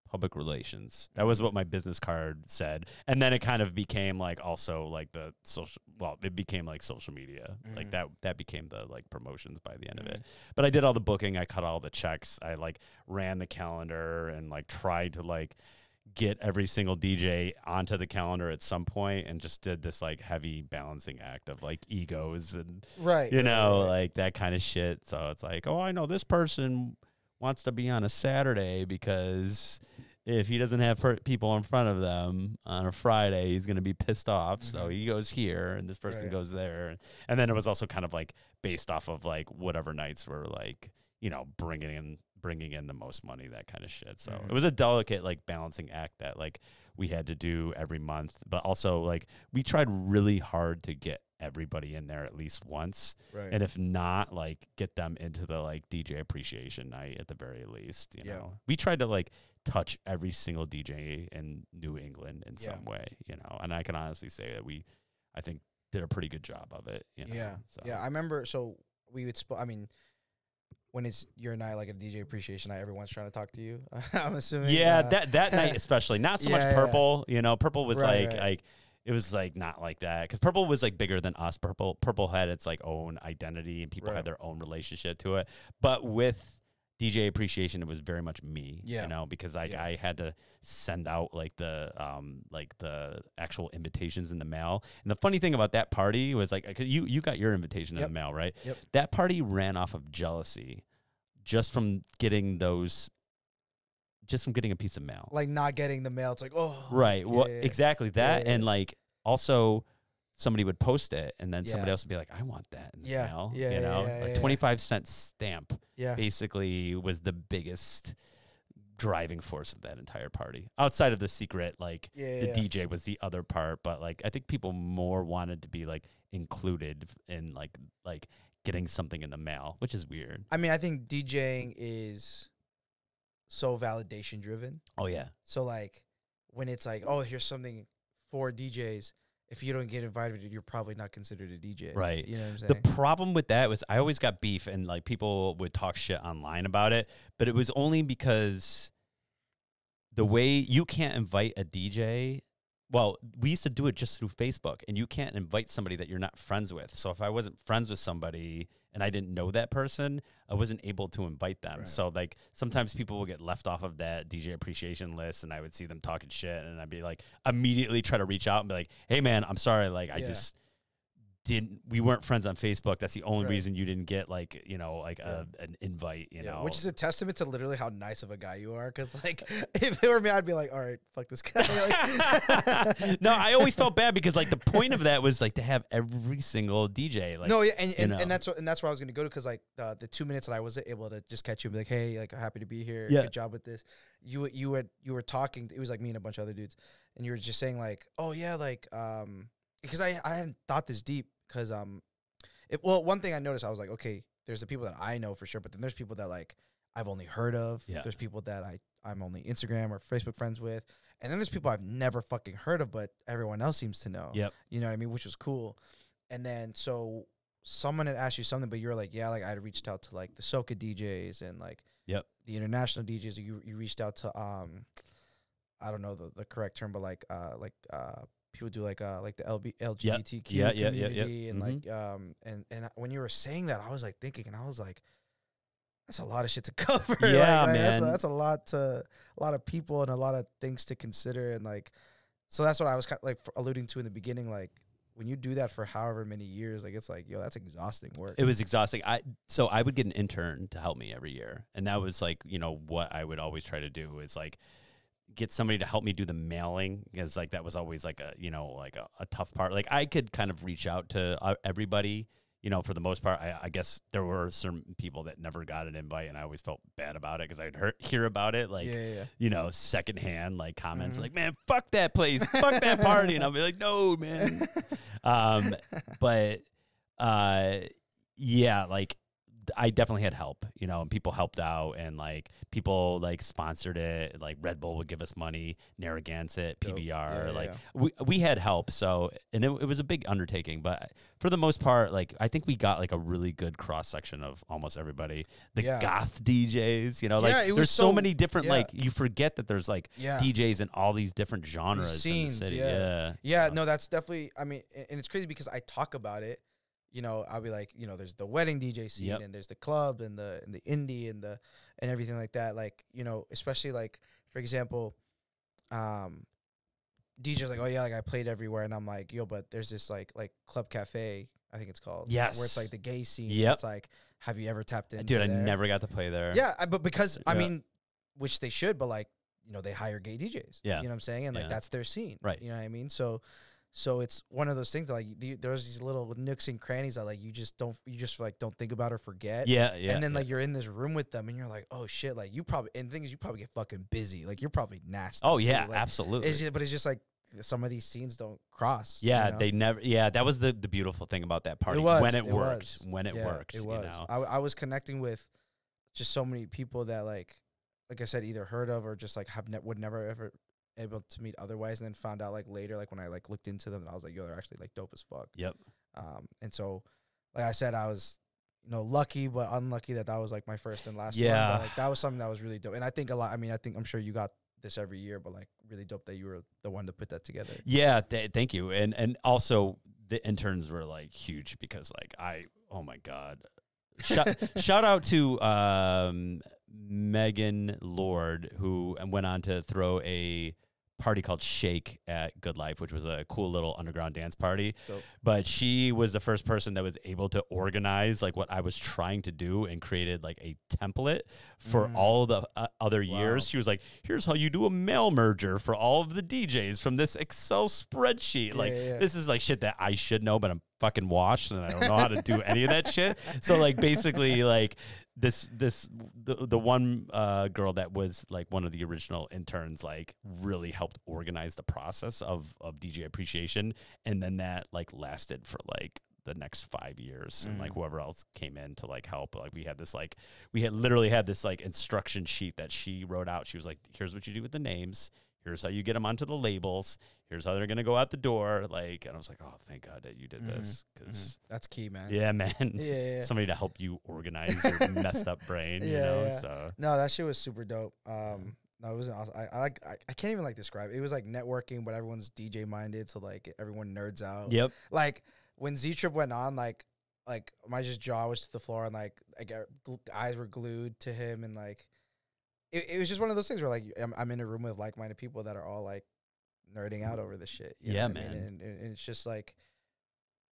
public relations. That was what my business card said. And then it kind of became like also like the social. Well, it became like social media. Like that became the like promotions by the end of it. But I did all the booking. I cut all the checks. I like ran the calendar and like tried to like get every single DJ onto the calendar at some point, and just did this like heavy balancing act of like egos and you know like that kind of shit. So it's like, oh, I know this person wants to be on a Saturday because if he doesn't have people in front of them on a Friday, he's going to be pissed off. So he goes here and this person goes there. And then it was also kind of like based off of like whatever nights were like, you know, bringing in the most money, that kind of shit. So it was a delicate like balancing act that like we had to do every month, but also like we tried really hard to get everybody in there at least once, and if not, like get them into the like DJ appreciation night at the very least. You know, we tried to like touch every single DJ in New England in some way, you know. And I can honestly say that I think, did a pretty good job of it. You know? Yeah. So. Yeah. I remember. So we would. I mean, when it's your night, like a DJ appreciation night, everyone's trying to talk to you. I'm assuming. Yeah, that night especially. Not so much Purple. You know, Purple was like it was like not like that, because Purple was like bigger than us. Purple had its like own identity, and people had their own relationship to it. But with DJ appreciation, it was very much me. You know, because I had to send out like the actual invitations in the mail. And the funny thing about that party was like, 'cause you got your invitation in the mail, right? Yep. That party ran off of jealousy, just from getting a piece of mail. Like not getting the mail. It's like, oh. Right. Well, exactly that. And like also somebody would post it, and then somebody else would be like, I want that in the mail. You know, a 25-cent stamp basically was the biggest driving force of that entire party. Outside of the secret, like the DJ was the other part, but like I think people more wanted to be like included in like getting something in the mail, which is weird. I mean, I think DJing is so validation driven. Oh yeah. So like when it's like, oh, here's something for DJs, if you don't get invited, you're probably not considered a DJ. Right. You know what I'm saying? The problem with that was I always got beef, and like people would talk shit online about it, but it was only because the way you can't invite a DJ. Well, we used to do it just through Facebook, and you can't invite somebody that you're not friends with. So if I wasn't friends with somebody and I didn't know that person, I wasn't able to invite them. Right. So like sometimes people will get left off of that DJ appreciation list, and I would see them talking shit, and I'd be like, immediately try to reach out and be like, hey man, I'm sorry. Like I just we weren't friends on Facebook. That's the only reason you didn't get like, you know, like an invite, you know. Which is a testament to literally how nice of a guy you are. Cause like if it were me, I'd be like, all right, fuck this guy. Like, no, I always felt bad because like the point of that was like to have every single DJ. Like, no, yeah, and that's where I was gonna go to, because like the 2 minutes that I was able to just catch you and be like, hey, like happy to be here. Good job with this. You were talking, it was like me and a bunch of other dudes, and you were just saying like, oh yeah, like because I hadn't thought this deep. Because well, one thing I noticed, I was like, okay, there's the people that I know for sure, but then there's people that like I've only heard of. Yeah. There's people that I'm only Instagram or Facebook friends with, and then there's people I've never fucking heard of, but everyone else seems to know. Yep. You know what I mean? Which was cool. And then so someone had asked you something, but you were like, yeah, like I had reached out to like the soca DJs and like the international DJs. You reached out to I don't know the correct term, but like people do like the LGBTQ community and like and when you were saying that, I was like thinking, and I was like, that's a lot of shit to cover. Yeah, like, man, that's a lot of people and a lot of things to consider, and like, so that's what I was kind of like alluding to in the beginning. Like when you do that for however many years, like it's like, yo, that's exhausting work. It was exhausting. So I would get an intern to help me every year, and that was like, you know, what I would always try to do is like get somebody to help me do the mailing, because like that was always like a, you know, like a tough part. Like I could kind of reach out to everybody, you know, for the most part. I guess there were certain people that never got an invite, and I always felt bad about it because I'd hear about it, like, you know, secondhand, like comments like, man, fuck that place, fuck that party. And I'll be like, no, man. But yeah, like I definitely had help, you know, and people helped out, and like people like sponsored it. Like Red Bull would give us money, Narragansett, PVR, we had help. So, and it was a big undertaking, but for the most part, like I think we got like a really good cross section of almost everybody. The goth DJs, you know, like there's so many different, like you forget that there's like DJs in all these different genres scenes, in the city. Yeah. No, that's definitely, I mean, and it's crazy because I talk about it. You know, I'll be like, you know, there's the wedding DJ scene, and there's the club and the indie and everything like that. Like, you know, especially like, for example, DJs like, oh yeah, like I played everywhere, and I'm like, yo, but there's this like Club Cafe, I think it's called, where it's like the gay scene. It's like, have you ever tapped into Dude, I never got to play there. Yeah, but because I mean, which they should, but like, you know, they hire gay DJs. Yeah, you know what I'm saying, and like that's their scene, right? You know what I mean? So it's one of those things that like there's these little nooks and crannies that like you just like don't think about or forget. Yeah. And then like you're in this room with them, and you're like, oh shit, like you probably, and the thing is you probably get fucking busy. Like you're probably nasty. Oh yeah, too. Like, absolutely. But it's just like some of these scenes don't cross. Yeah, you know? they never. Yeah, that was the beautiful thing about that party. When it worked. It was. You know? I was connecting with just so many people that like like I said, either heard of or just like would never ever able to meet otherwise, and then found out like later, like when I like looked into them, and I was like, yo, they're actually like dope as fuck. Yep. And so, like I said, I was, lucky but unlucky that was like my first and last one. Yeah. But, like that was something that was really dope. And I think a lot. I mean, I'm sure you got this every year, but like really dope that you were the one to put that together. Yeah. Thank you. And also the interns were like huge because like oh my God. Shout out to Megan Lord, who went on to throw a party called Shake at Good Life, which was a cool little underground dance party. Dope. But she was the first person that was able to organize like what I was trying to do and created like a template for all the other years. She was like, here's how you do a mail merger for all of the DJs from this Excel spreadsheet. This is like shit that I should know, but I'm fucking washed and I don't know how to do any of that shit. So like basically like the one girl that was like one of the original interns like really helped organize the process of DJ appreciation, and then that like lasted for like the next 5 years, and like whoever else came in to like help, like we had literally had this like instruction sheet that she wrote out. She was like, here's what you do with the names, here's how you get them onto the labels, here's how they're gonna go out the door. Like, and I was like, oh, thank God that you did this, because that's key, man. Yeah, man. Yeah. Somebody to help you organize your messed up brain. So no, that shit was super dope. No, it was awesome. I can't even like describe it. It was like networking, but everyone's DJ minded, so like everyone nerds out. Yep. Like when Z Trip went on, like my just jaw was to the floor, and like eyes were glued to him, and like it was just one of those things where like I'm in a room with like minded people that are all like nerding out over this shit. You know what I mean? And it's just like,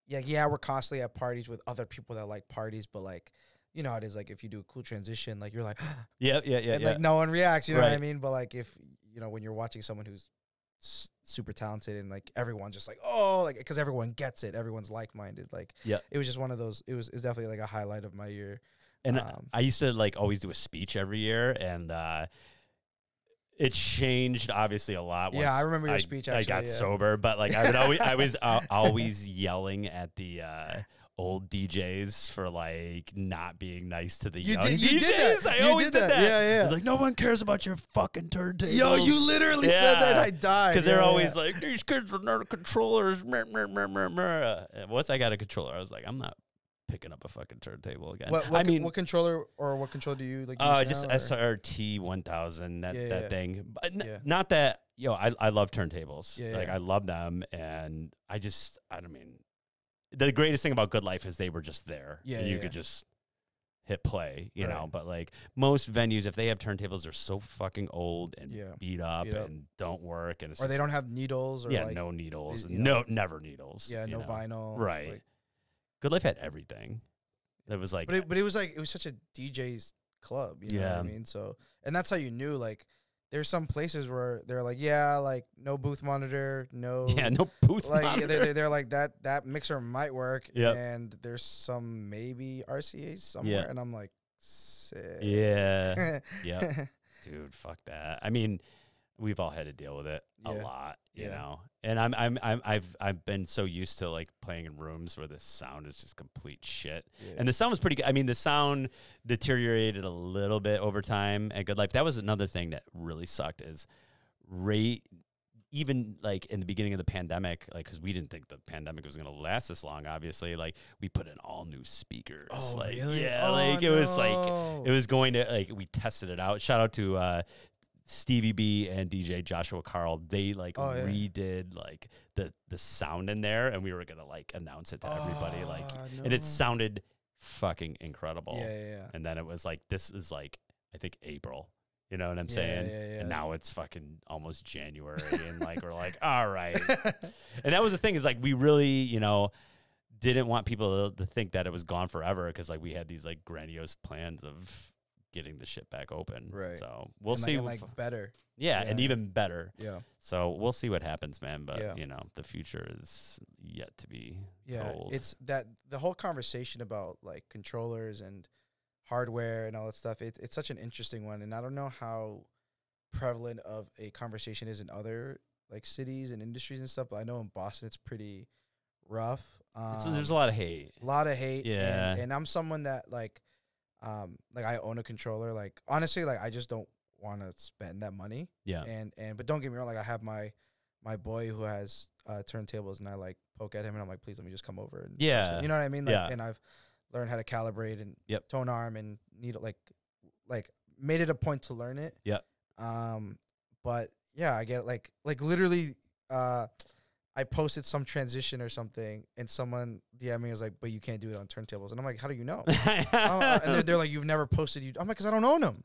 yeah, we're constantly at parties with other people that like parties, but like, you know how it is, like if you do a cool transition, like you're like, yeah, and like no one reacts, you know what I mean? But like if, when you're watching someone who's super talented and like everyone's just like, oh, like, because everyone gets it, everyone's like-minded, like, it was just one of those, it's definitely like a highlight of my year. And I used to like always do a speech every year, and it changed obviously a lot. Once I remember your speech. Actually, I got sober, but like I was always yelling at the old DJs for like not being nice to the young DJs. I always did that. Yeah. I was like, no one cares about your fucking turntables. Yo, you literally said that. I died because they're always like, these kids are not controllers. Once I got a controller, I was like, I'm not picking up a fucking turntable again. What controller do you like? Just SRT 1000. That thing. But not that. I love turntables. Like I love them, and I mean, the greatest thing about Good Life is they were just there. You could just hit play, you know. But like most venues, if they have turntables, they're so fucking old and beat up and don't work, and they don't have needles, or no needles, never needles. No vinyl, right? Like, Good Life had everything. That was like, but it was like, it was such a DJ's club, you know what I mean? So, and that's how you knew, like, there's some places where they're like, like no booth monitor, no booth like, monitor. They're like that mixer might work, and there's some maybe RCAs somewhere, and I'm like, sick. Dude, fuck that. I mean, we've all had to deal with it a lot, you know. And I've been so used to like playing in rooms where the sound is just complete shit. And the sound was pretty good. I mean, the sound deteriorated a little bit over time at Good Life. That was another thing that really sucked, is even like in the beginning of the pandemic, like, because we didn't think the pandemic was going to last this long, obviously, like we put in all new speakers. Oh, like, really? It was like, it was going to, like, we tested it out. Shout out to Stevie B and DJ Joshua Carl. They like redid like the sound in there, and we were gonna like announce it to everybody, like, and it sounded fucking incredible. And then it was like, this is like, I think April, you know what I'm saying? And now it's fucking almost January, and like we're like, all right. And that was the thing, is like we really, didn't want people to think that it was gone forever, because like we had these like grandiose plans of getting the shit back open. Right. So we'll see. Like better. And even better. Yeah. So we'll see what happens, man. But the future is yet to be told. It's that the whole conversation about like controllers and hardware and all that stuff, it's such an interesting one. And I don't know how prevalent of a conversation is in other like cities and industries and stuff, but I know in Boston it's pretty rough. There's a lot of hate. Yeah. And I'm someone that like I own a controller. Like, honestly, like I just don't want to spend that money. Yeah. But don't get me wrong, like I have my boy who has turntables, and I like poke at him, and I'm like, please let me just come over. And Yeah. you know what I mean? Like, Yeah. And I've learned how to calibrate and Yep. tone arm and needle, like made it a point to learn it. Yep. But yeah, I get it. Like literally, I posted some transition or something, and someone DM me was like, but you can't do it on turntables. And I'm like, how do you know? And they're like, you've never posted. I'm like, because I don't own them.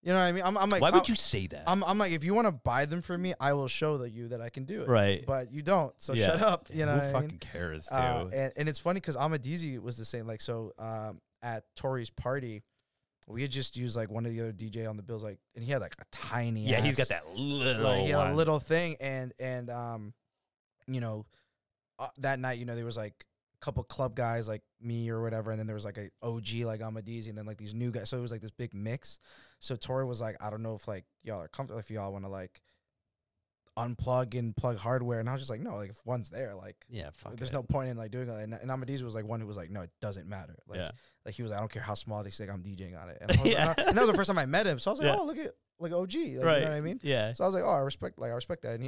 You know what I mean? I'm like, why would you say that? I'm like, if you want to buy them from me, I will show you that I can do it. Right. But you don't. So Yeah. shut up. You know Who what I fucking mean? cares, too? And it's funny because Amadizi was the same. Like, so at Tori's party, we had just used like one of the other DJ on the bills, like, and he had like a tiny Yeah, ass, he's got that little like, he had one. a little thing, and you know, that night, you know, there was like a couple club guys like me or whatever, and then there was like a OG like Amadizi, and then like these new guys. So it was like this big mix. So Tori was like, I don't know if like y'all are comfortable, if y'all want to like unplug and plug hardware, and I was just like, no, like if one's there, like Yeah, fuck there's it. no point in like doing it. And Amadizi was like one who was like, no, it doesn't matter. Like, Yeah. like he was like, I don't care how small it is, like I'm DJing on it. And, I was Yeah. like, and that was the first time I met him. So I was like, Yeah. oh, look at like OG, like, Right. you know what I mean? Yeah. So I was like, oh, I respect that.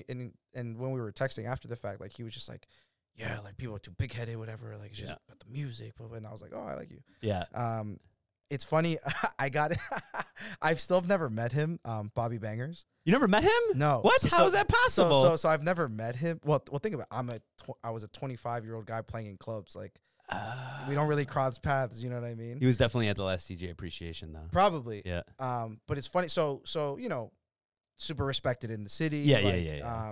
And when we were texting after the fact, like he was just like, yeah, like people are too big headed, whatever. Like it's just about the music. And I was like, oh, I like you. Yeah. It's funny. I got it. I've still never met him. Bobby Bangers. You never met him? No. What? How is that possible? So I've never met him. Well, think about it. I was a 25-year-old guy playing in clubs. Like we don't really cross paths. You know what I mean? He was definitely at the last DJ appreciation, though. Probably. Yeah. But it's funny. So you know, super respected in the city. Yeah, like, yeah.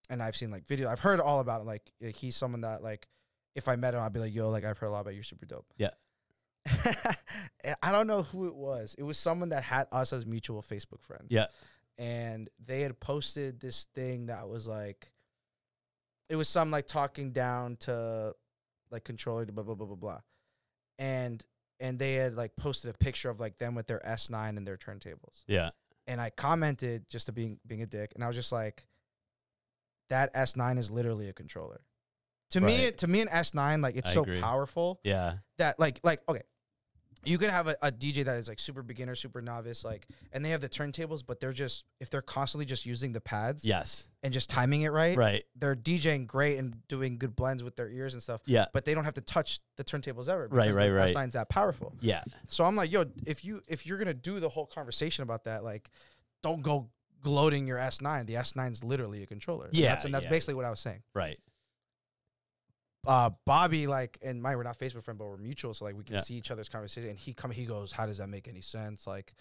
And I've seen like video. I've heard all about it. Like he's someone that like, if I met him, I'd be like, yo, like I've heard a lot about you. Super dope. Yeah. I don't know who it was. It was someone that had us as mutual Facebook friends. Yeah. And they had posted this thing that was like, it was some like talking down to like controller, blah, blah, blah, blah, blah. And they had like posted a picture of like them with their S9 and their turntables. Yeah. And I commented just to being a dick. And I was just like, that S9 is literally a controller. To me, an S9, like it's I so agree. powerful. Yeah. That like, okay. You could have a DJ that is like super beginner, super novice, like, and they have the turntables, but they're just, if they're constantly just using the pads Yes. and just timing it right, Right. they're DJing great and doing good blends with their ears and stuff. Yeah. But they don't have to touch the turntables ever. Right, Because right. the S9's that powerful. Yeah. So I'm like, yo, if you're gonna do the whole conversation about that, like, don't go gloating your S9. The S9's literally a controller. Yeah. And that's basically what I was saying. Right. Bobby, like, and Mike, we're not Facebook friends, but we're mutual, so like we can Yeah. see each other's conversation. And he goes, how does that make any sense? Like,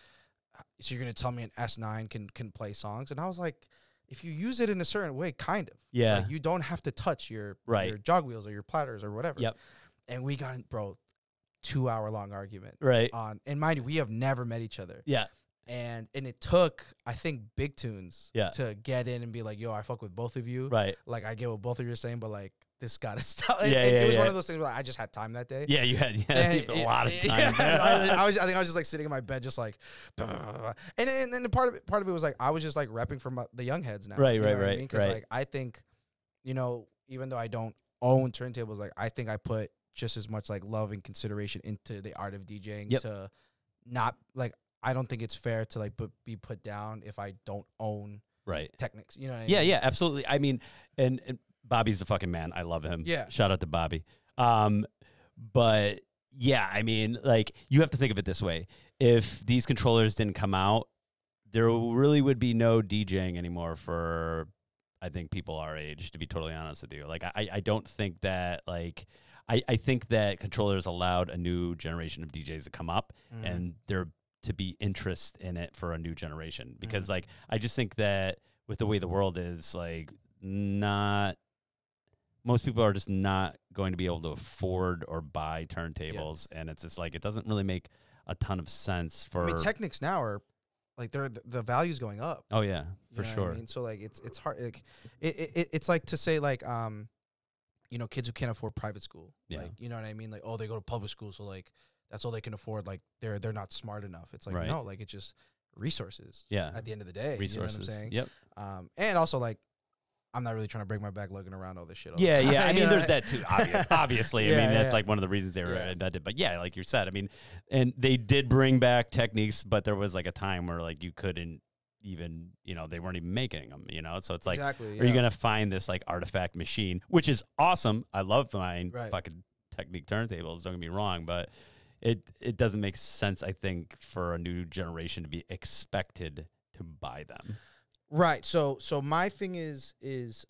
so you're gonna tell me an S9 can play songs? And I was like, if you use it in a certain way, kind of. Yeah. Like, you don't have to touch your Right. jog wheels or your platters or whatever. Yep. And we got in, bro, 2-hour-long argument. Right. And mind you, we have never met each other. Yeah. And it took, I think, Big Tunes Yeah. to get in and be like, yo, I fuck with both of you. Right. Like, I get what both of you are saying, but like, this gotta stop. Yeah, It was yeah. one of those things where like, I just had time that day. Yeah. You had And a lot of time. I think I was just like sitting in my bed, just like, and the part of it was like I was just like repping for the young heads now. Right, you know right, what I right, mean? 'Cause, right. like I think, you know, even though I don't own turntables, like I think I put just as much like love and consideration into the art of DJing Yep. to not like. I don't think it's fair to like be put down if I don't own Right. Technics. You know what I Yeah, mean? yeah, absolutely. I mean, and Bobby's the fucking man. I love him. Yeah. Shout out to Bobby. But yeah, I mean, like you have to think of it this way. If these controllers didn't come out, there really would be no DJing anymore for, I think, people our age, to be totally honest with you. Like, I don't think that, like, I think that controllers allowed a new generation of DJs to come up and there to be interest in it for a new generation. Because, like, I just think that with the way the world is, like, most people are just not going to be able to afford or buy turntables. And it's just like, it doesn't really make a ton of sense for. I mean, Technics now are like the value's going up. Oh yeah, for You know what sure. I mean? So like it's hard. Like it's like to say like you know, kids who can't afford private school. Yeah. Like, you know what I mean? Like, oh, they go to public school, so like that's all they can afford. Like they're not smart enough. It's like Right. no, like it's just resources. Yeah. At the end of the day, Resources. You know what I'm saying? Yep. And also like I'm not really trying to break my back lugging around all this shit. Yeah, yeah. I You mean, know? there's that too. Obviously, Yeah, I mean, that's yeah. like one of the reasons they were Yeah. invented. But yeah, like you said, I mean, and they did bring back techniques, but there was like a time where like you couldn't even, they weren't even making them. So it's like, Exactly, are you yeah. gonna find this like artifact machine, which is awesome? I love my Right. fucking Technique turntables. Don't get me wrong, but it doesn't make sense, I think, for a new generation to be expected to buy them. Right. So my thing is if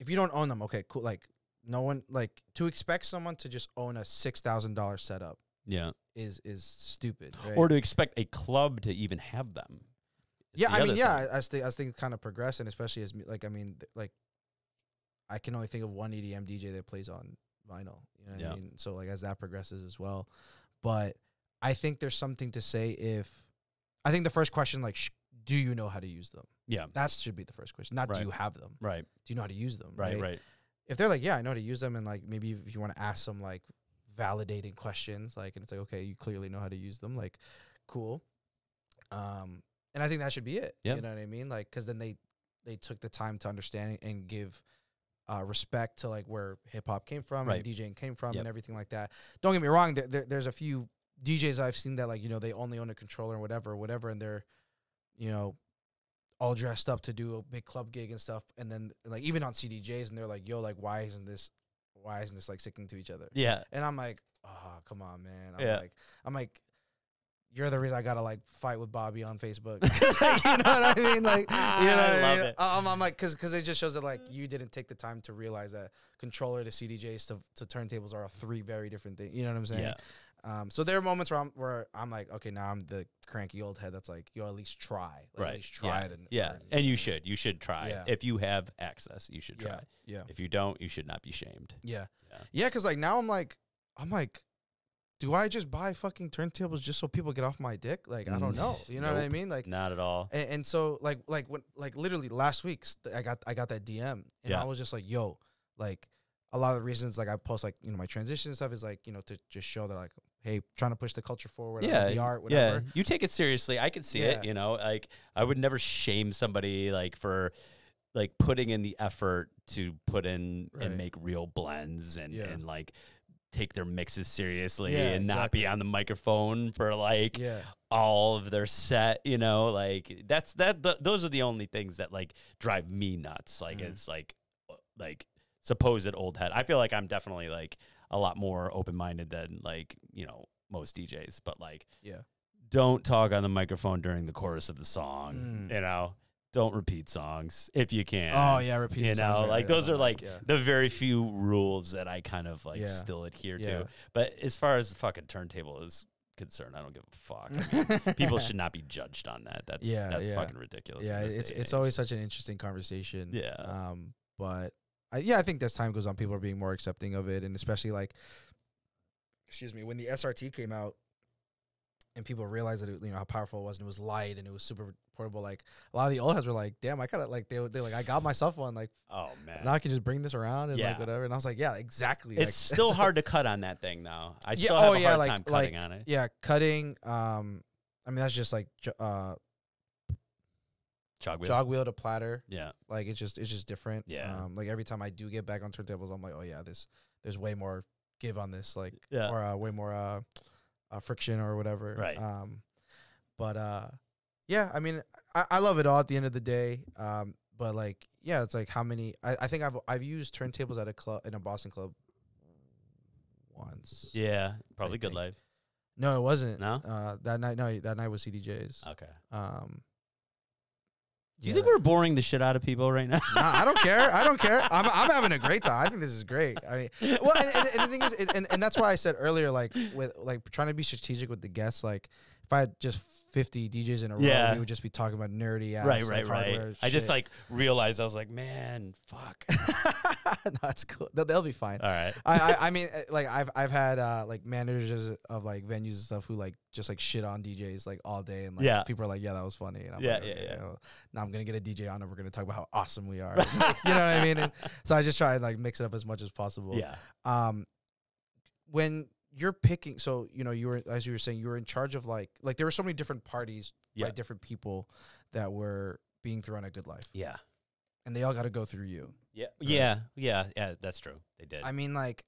you don't own them, okay, cool. Like no one like to expect someone to just own a $6,000 setup Yeah. is stupid. Right? Or to expect a club to even have them. It's yeah, the I mean, other yeah, thing. as things kind of progress, and especially as like I mean, like I can only think of one EDM DJ that plays on vinyl. You know what Yeah. I mean? So like as that progresses as well, but I think there's something to say if I think the first question like do you know how to use them? Yeah. That should be the first question. Not Right. do you have them? Right. Do you know how to use them? Right. If they're like, yeah, I know how to use them, and like maybe if you want to ask some like validating questions, like, and it's like, okay, you clearly know how to use them, like, cool. And I think that should be it. Yeah. You know what I mean? Like, because then they took the time to understand and give respect to like where hip hop came from Right. and DJing came from Yep. and everything like that. Don't get me wrong. There's a few DJs I've seen that like they only own a controller and whatever, and they're all dressed up to do a big club gig and stuff, and then like even on CDJs, and they're like, yo, like why isn't this like sticking to each other? Yeah. And I'm like, oh, come on, man. Yeah. I'm like, you're the reason I gotta like fight with Bobby on Facebook. You know what I mean? Like, you know, I what love mean? it. I'm like, because it just shows that like you didn't take the time to realize that controller to CDJs to turntables are three very different things. You know what I'm saying? Yeah. So there are moments where I'm like, okay, now I'm the cranky old head that's like, yo, at least try. Like, Right. At least try yeah. it. Yeah. And you should try. Yeah. If you have access, you should try. Yeah. If you don't, you should not be shamed. Yeah. Yeah. Yeah, because like now I'm like, do I just buy fucking turntables just so people get off my dick? Like, I don't know. You know what I Nope. mean? Like, Not at all. and so like when like literally last week I got that DM and Yeah. I was just like, yo, like a lot of the reasons like I post like my transition stuff is like to just show that like, hey, trying to push the culture forward, Yeah, the art, whatever. Yeah, you take it seriously. I can see it. Like I would never shame somebody like for like putting in the effort to put in Right. and make real blends and Yeah. and like take their mixes seriously Yeah, and not be exactly. on the microphone for like Yeah. all of their set. Like those are the only things that like drive me nuts. Like it's like supposed old head. I feel like I'm definitely like a lot more open-minded than like most DJs, but like Yeah. don't talk on the microphone during the chorus of the song. Don't repeat songs if you can. Oh yeah, repeating songs, right, like right, those right, are like yeah. the very few rules that I kind of like Yeah. still adhere Yeah. to. But as far as the fucking turntable is concerned, I don't give a fuck. I mean, people should not be judged on that. That's Yeah, that's yeah. fucking ridiculous. Yeah, in this day and it's age. always such an interesting conversation. Yeah. But I think as time goes on, people are being more accepting of it, and especially like, excuse me, when the SRT came out, and people realized that it, how powerful it was, and it was light, and it was super portable. Like a lot of the old heads were like, "Damn, I kind of like they like I got myself one. Like, Oh man. now I can just bring this around and Yeah. like whatever." And I was like, "Yeah, exactly." It's like, still hard to cut on that thing though. I Yeah, still have oh, a yeah, hard like- time like- cutting on it. Yeah, cutting. I mean that's just like Jog wheel. jog wheel to platter. Yeah. Like it's just different. Yeah. Like every time I do get back on turntables, I'm like, oh yeah, there's way more give on this, like, Yeah. or way more friction or whatever. Right. But yeah, I mean, I love it all at the end of the day. But like, yeah, it's like how many? I think I've used turntables at a club in a Boston club once. Yeah. Probably I Good think. Life. No, it wasn't. No? That night was CDJs. Okay. Do you yeah. think we're boring the shit out of people right now? Nah, I don't care. I don't care. I'm having a great time. I think this is great. I mean, well, and the thing is, and that's why I said earlier, like with like trying to be strategic with the guests. Like if I had just 50 DJs in a row, Yeah. we would just be talking about nerdy ass, Right. like, hardware I just shit. like realized I was like, man, fuck. No, that's cool. They'll be fine. All right. I mean, like I've had like managers of like venues and stuff who like just like shit on DJs like all day, and like Yeah. people are like, yeah, that was funny. And I'm Yeah, like, yeah, okay, yeah. well, now I'm gonna get a DJ on and we're gonna talk about how awesome we are. And, like, you know what I mean? And so I just try and like mix it up as much as possible. Yeah. When you're picking, so you were, as you were saying, you were in charge of like there were so many different parties by Yeah. different people that were being thrown at Good Life. Yeah. and they all got to go through you. Yeah, that's true. They did. I mean, like,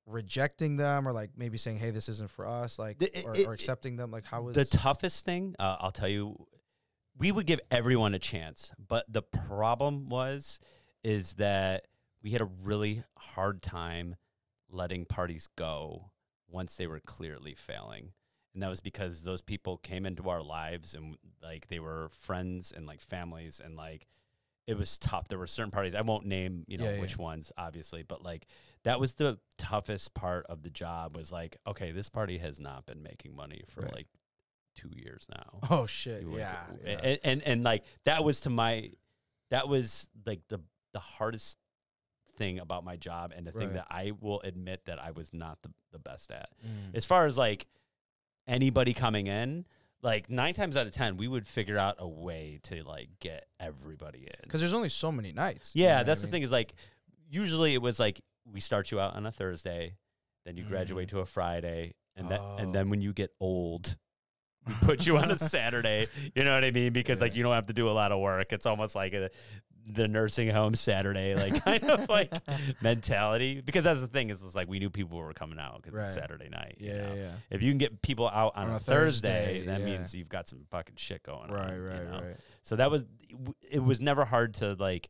rejecting them or, like, maybe saying, hey, this isn't for us, like, or accepting them, like, how was... The toughest thing, I'll tell you, we would give everyone a chance, but the problem is that we had a really hard time letting parties go once they were clearly failing. And that was because those people came into our lives and, like, they were friends and, like, families, and, like, it was tough. There were certain parties, I won't name, which ones, obviously, but, like, that was the toughest part of the job was, like, okay, this party has not been making money for, like, 2 years now. Oh, shit, And, like, that was, like, the hardest thing about my job, and the thing that I will admit that I was not the best at. As far as, like, anybody coming in, like, 9 times out of 10, we would figure out a way to, like, get everybody in. Because there's only so many nights. Yeah, that's the thing is, like, usually it was, like, we start you out on a Thursday, then you graduate to a Friday, and then when you get old, we put you on a Saturday. You know what I mean? Because, like, you don't have to do a lot of work. It's almost like the nursing home Saturday, like, kind of, like, mentality. Because that's the thing is, it's like, we knew people were coming out because it's Saturday night. Yeah. If you can get people out on a Thursday, that means you've got some fucking shit going on. Right. So it was never hard to, like,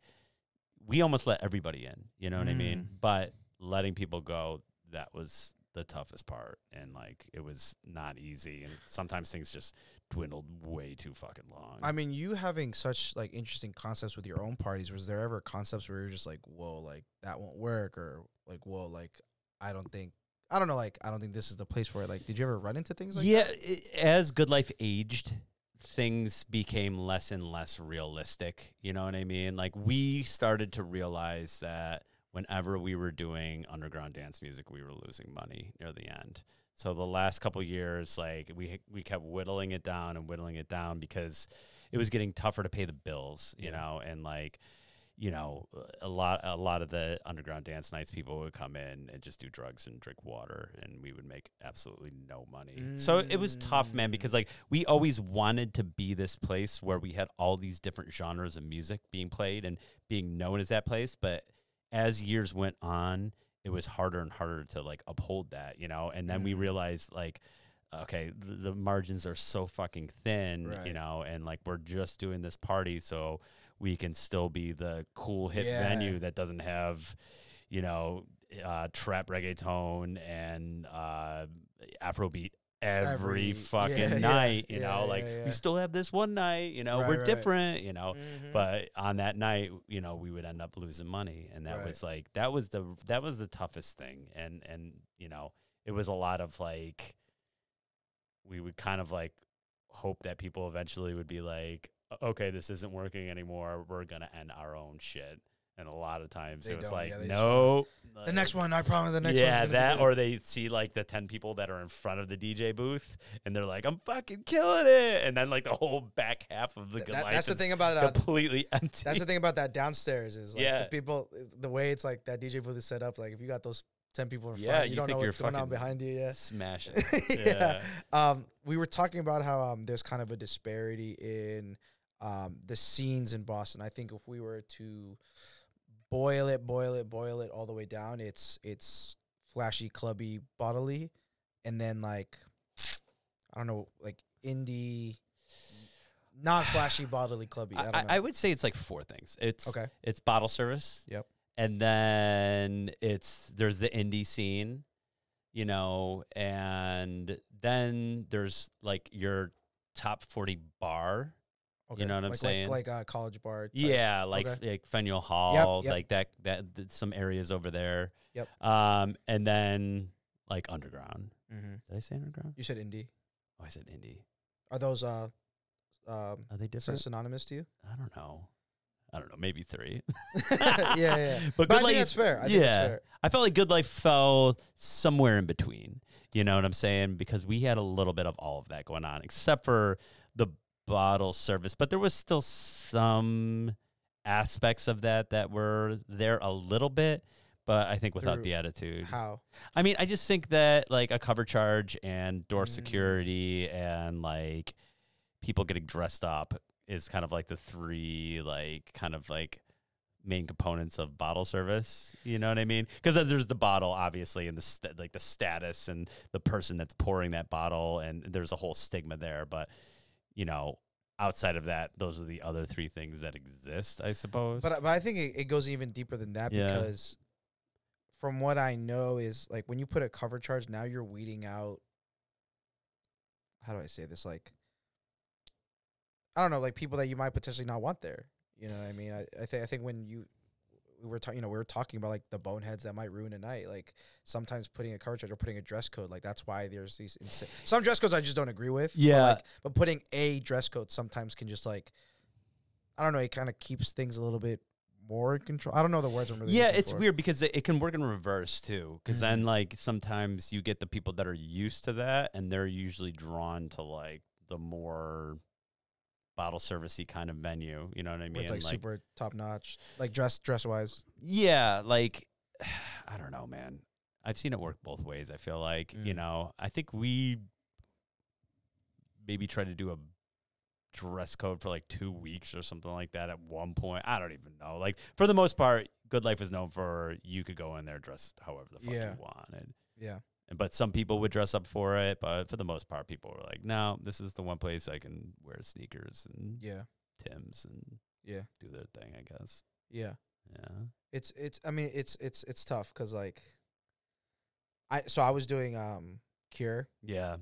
we almost let everybody in, you know what I mean? But letting people go, that was the toughest part, and, like, it was not easy, and sometimes things just dwindled way too fucking long. I mean, you having such, like, interesting concepts with your own parties, was there ever concepts where you're just like, whoa, like, that won't work, or, like, whoa, like, I don't think this is the place for it? Like, did you ever run into things like that? As Good Life aged, things became less and less realistic, you know what I mean? Like, we started to realize that whenever we were doing underground dance music, we were losing money near the end. So the last couple years, like, we kept whittling it down because it was getting tougher to pay the bills, you know, and, like, you know, a lot of the underground dance nights, people would come in and just do drugs and drink water, and we would make absolutely no money. So it was tough, man, because, like, we always wanted to be this place where we had all these different genres of music being played and being known as that place, but as years went on, it was harder and harder to, like, uphold that, you know? And then we realized, like, okay, the margins are so fucking thin, you know, and, like, we're just doing this party so we can still be the cool hip venue that doesn't have, you know, trap reggaeton and Afrobeat every fucking night, you know, like, we still have this one night, you know, we're different, you know, but on that night, you know, we would end up losing money, and that was, like, that was the toughest thing, and you know, it was a lot of, like, we would kind of, like, hope that people eventually would be like, okay, this isn't working anymore, we're gonna end our own shit. And a lot of times it was like, no. The next one, I promise the next one. Yeah, that, or they see, like, the 10 people that are in front of the DJ booth, and they're like, I'm fucking killing it. And then, like, the whole back half of the Good Life that's the thing about completely empty. That's the thing about that downstairs is, like, the people, the way it's, like, that DJ booth is set up, like, if you got those 10 people in front, you don't know what's going on behind you. Smashing. We were talking about how there's kind of a disparity in the scenes in Boston. I think if we were to boil it all the way down, it's flashy, clubby, bodily, and then, like, I don't know, like, indie, not flashy, bodily, clubby. I don't know. I would say it's like 4 things. It's bottle service. Yep. And then there's the indie scene, you know, and then there's, like, your top 40 bar. Okay. You know what I'm saying? Like a college bar type. Yeah, like Faneuil Hall, like that some areas over there. Yep. And then, like, underground. Did I say underground? You said indie. Oh, I said indie. Are those are they different? Synonymous to you? I don't know. Maybe 3. yeah. But I think that's fair. I think that's fair. I felt like Good Life fell somewhere in between. You know what I'm saying? Because we had a little bit of all of that going on, except for the bottle service, but there was still some aspects of that were there a little bit, but I think without the attitude. How? I mean, I just think that, like, a cover charge and door security and, like, people getting dressed up is kind of like the three like kind of like main components of bottle service. You know what I mean? Because there's the bottle, obviously, and the status and the person that's pouring that bottle, and there's a whole stigma there. But you know, outside of that, those are the other three things that exist, I suppose. But I think it goes even deeper than that because from what I know is like when you put a cover charge, now you're weeding out. How do I say this? Like, I don't know, like people that you might potentially not want there. You know what I mean? I think when we were talking about like the boneheads that might ruin a night. Like sometimes putting a cover charge or putting a dress code, like that's why there's these some dress codes I just don't agree with. Yeah. But putting a dress code sometimes can just like, I don't know, it kind of keeps things a little bit more in control. I don't know the words I'm really looking it's for. weird because it can work in reverse too. Because then like sometimes you get the people that are used to that, and they're usually drawn to like the more bottle servicey kind of menu. You know what I mean? It's like super top notch, like dress wise. Yeah, like I don't know, man. I've seen it work both ways. I feel like you know. I think we maybe tried to do a dress code for like 2 weeks or something like that at one point. I don't even know. Like for the most part, Good Life is known for you could go in there dressed however the fuck you wanted. Yeah. But some people would dress up for it, but for the most part, people were like, "No, this is the one place I can wear sneakers and Timbs and do their thing." I guess. Yeah. Yeah. I mean, it's tough because like, I was doing Cure. Yeah.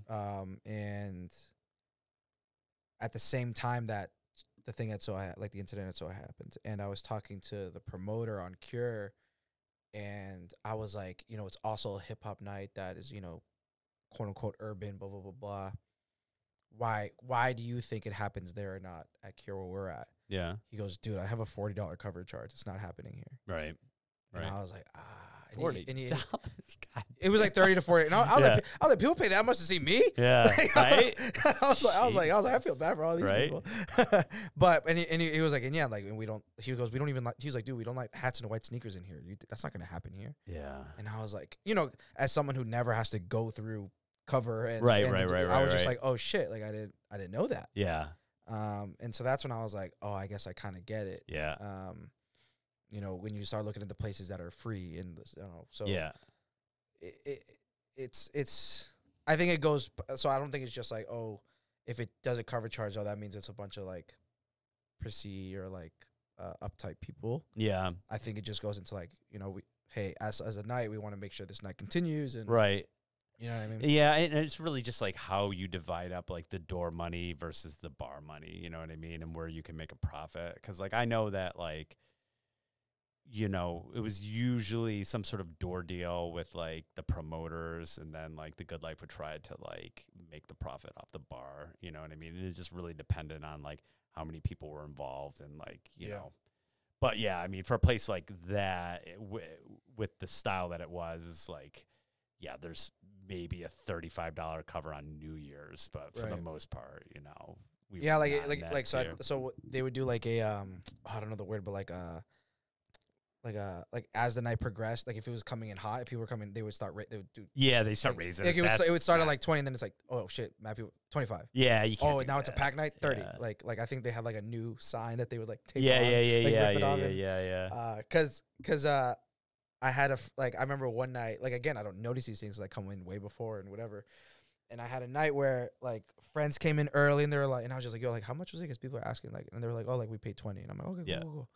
And at the same time that the thing at Soha, like the incident at Soha happened, and I was talking to the promoter on Cure. And I was like, you know, it's also a hip hop night that is, you know, quote unquote urban, blah, blah, blah, blah. Why do you think it happens there or not at Cure where we're at? Yeah. He goes, dude, I have a $40 cover charge. It's not happening here. Right. And I was like, $40. It was like 30 to 40. And I was like, people pay that much to see me? Yeah. Right. I was like, I feel bad for all these people. But he was like, and yeah, like, and we don't even like, he was like, dude, we don't like hats and white sneakers in here. That's not going to happen here. Yeah. And I was like, you know, as someone who never has to go through cover and right. I was just like, oh shit, like I didn't know that. Yeah. And so that's when I was like, oh, I guess I kind of get it. Yeah. You know, when you start looking at the places that are free and you know, so yeah. It's I think it goes, so I don't think it's just like, oh, if it does a cover charge, oh, that means it's a bunch of like prissy or like uptight people. Yeah. I think it just goes into like, you know, hey, as a night, we want to make sure this night continues. And right. You know what I mean? Yeah, and it's really just like how you divide up like the door money versus the bar money, you know what I mean? And where you can make a profit. Because like I know that like, you know, it was usually some sort of door deal with like the promoters, and then like the Good Life would try to like make the profit off the bar, you know what I mean? And it just really depended on like how many people were involved and like, you know. But yeah, I mean, for a place like that, with the style that it was, it's like, yeah, there's maybe a $35 cover on New Year's, but for the most part, you know, so they would do like a I don't know the word, but like as the night progressed, like if it was coming in hot, if people were coming, they would start they start raising it. It would start at like 20, and then it's like, oh shit, mad people, 25. Yeah, you can't. Oh, now it's a pack night, 30. Yeah. Like I think they had like a new sign that they would like take. Cause I had I remember one night, like again, I don't notice these things, like come in way before and whatever. And I had a night where like friends came in early, and they were like, and I was just like, yo, like how much was it? Because people are asking, like, and they were like, oh, like we paid 20, and I'm like, okay, cool.